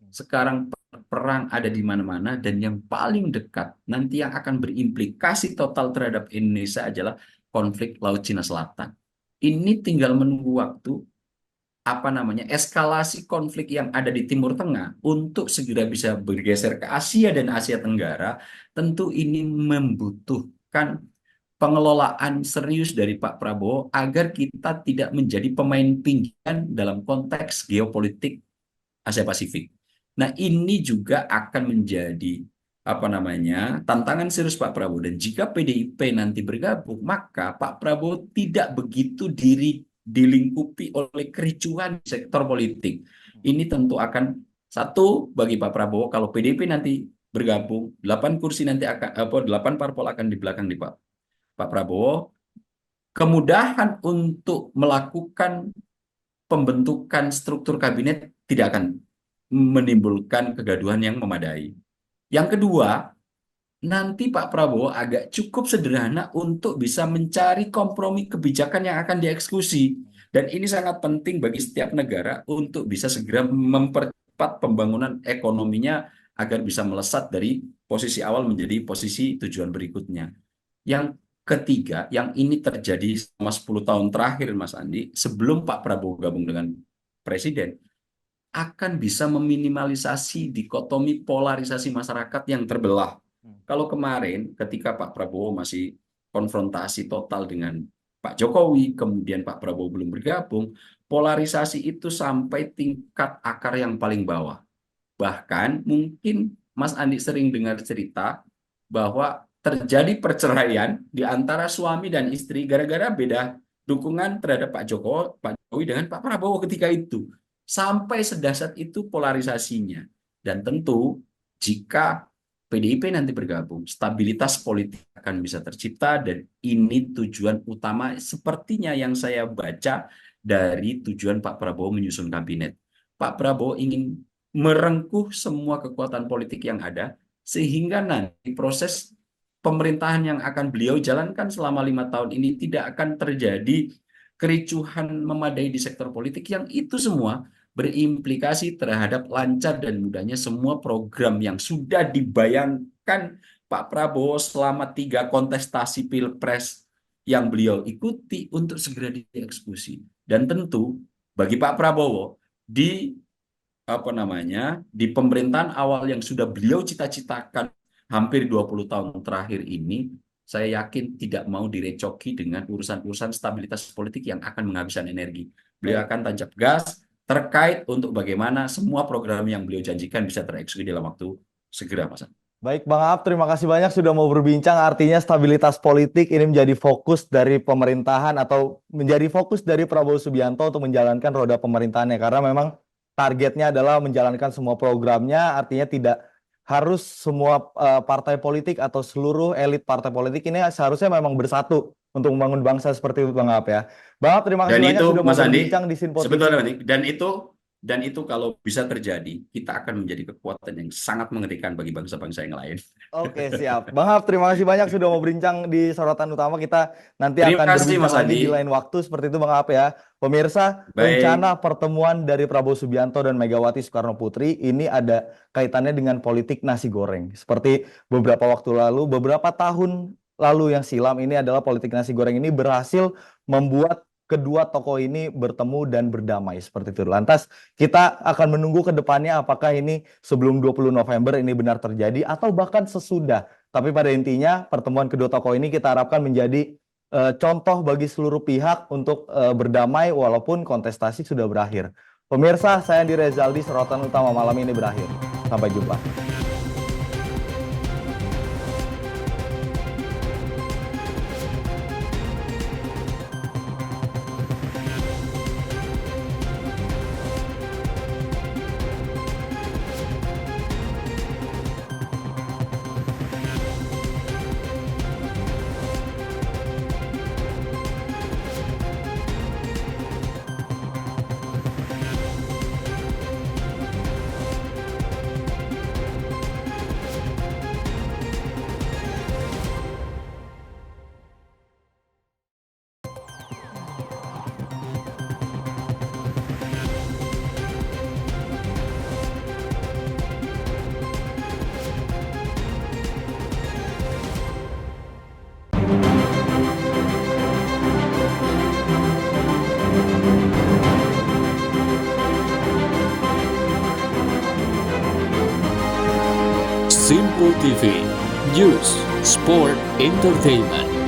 Sekarang perang ada di mana-mana dan yang paling dekat nanti yang akan berimplikasi total terhadap Indonesia adalah konflik Laut Cina Selatan. Ini tinggal menunggu waktu eskalasi konflik yang ada di Timur Tengah untuk segera bisa bergeser ke Asia dan Asia Tenggara. Tentu ini membutuhkan pengelolaan serius dari Pak Prabowo agar kita tidak menjadi pemain pinggiran dalam konteks geopolitik Asia Pasifik. Nah, ini juga akan menjadi tantangan serius Pak Prabowo. Dan jika PDIP nanti bergabung, maka Pak Prabowo tidak begitu dilingkupi oleh kericuhan di sektor politik. Ini tentu akan satu bagi Pak Prabowo, kalau PDIP nanti bergabung, 8 kursi nanti akan 8 parpol akan di belakang di Pak Prabowo, kemudahan untuk melakukan pembentukan struktur kabinet tidak akan menimbulkan kegaduhan yang memadai. Yang kedua, nanti Pak Prabowo agak cukup sederhana untuk bisa mencari kompromi kebijakan yang akan dieksekusi. Dan ini sangat penting bagi setiap negara untuk bisa segera mempercepat pembangunan ekonominya agar bisa melesat dari posisi awal menjadi posisi tujuan berikutnya. Yang ketiga, yang ini terjadi selama 10 tahun terakhir Mas Andi, sebelum Pak Prabowo gabung dengan Presiden, akan bisa meminimalisasi dikotomi polarisasi masyarakat yang terbelah. Kalau kemarin ketika Pak Prabowo masih konfrontasi total dengan Pak Jokowi, kemudian Pak Prabowo belum bergabung, polarisasi itu sampai tingkat akar yang paling bawah. Bahkan mungkin Mas Andi sering dengar cerita bahwa terjadi perceraian di antara suami dan istri gara-gara beda dukungan terhadap Pak Jokowi dengan Pak Prabowo ketika itu. Sampai sedasar itu polarisasinya. Dan tentu jika PDIP nanti bergabung, stabilitas politik akan bisa tercipta dan ini tujuan utama sepertinya yang saya baca dari tujuan Pak Prabowo menyusun kabinet. Pak Prabowo ingin merengkuh semua kekuatan politik yang ada sehingga nanti proses pemerintahan yang akan beliau jalankan selama 5 tahun ini tidak akan terjadi kericuhan memadai di sektor politik yang itu semua berimplikasi terhadap lancar dan mudahnya semua program yang sudah dibayangkan Pak Prabowo selama 3 kontestasi Pilpres yang beliau ikuti untuk segera dieksekusi. Dan tentu bagi Pak Prabowo di pemerintahan awal yang sudah beliau cita-citakan hampir 20 tahun terakhir ini, saya yakin tidak mau direcoki dengan urusan-urusan stabilitas politik yang akan menghabiskan energi. Beliau akan tancap gas terkait untuk bagaimana semua program yang beliau janjikan bisa tereksekusi dalam waktu segera, Mas. Baik, Bang Aap, terima kasih banyak sudah mau berbincang. Artinya stabilitas politik ini menjadi fokus dari pemerintahan atau menjadi fokus dari Prabowo Subianto untuk menjalankan roda pemerintahannya. Karena memang targetnya adalah menjalankan semua programnya, artinya tidak harus semua partai politik atau seluruh elit partai politik ini seharusnya memang bersatu untuk membangun bangsa seperti itu, Bang Aap ya. Bang Aap, terima kasih banyak sudah mau berbincang di Sinpo TV. Sebetulnya, dan itu Dan itu kalau bisa terjadi, kita akan menjadi kekuatan yang sangat mengerikan bagi bangsa-bangsa yang lain. Oke, siap. Bang Hap, terima kasih banyak sudah mau berbincang di sorotan utama. Kita nanti Terima akan kasih, berbincang Mas lagi Adi. di lain waktu. Seperti itu Bang Hap ya. Pemirsa, Baik. rencana pertemuan dari Prabowo Subianto dan Megawati Soekarno Putri ini ada kaitannya dengan politik nasi goreng. Seperti beberapa waktu lalu, beberapa tahun lalu yang silam, ini adalah politik nasi goreng ini berhasil membuat kedua tokoh ini bertemu dan berdamai seperti itu. Lantas kita akan menunggu ke depannya apakah ini sebelum 20 November ini benar terjadi atau bahkan sesudah. Tapi pada intinya pertemuan kedua tokoh ini kita harapkan menjadi contoh bagi seluruh pihak untuk berdamai walaupun kontestasi sudah berakhir. Pemirsa, saya Andi Rezaldi, sorotan utama malam ini berakhir. Sampai jumpa. Simpo TV, News, Sport, Entertainment.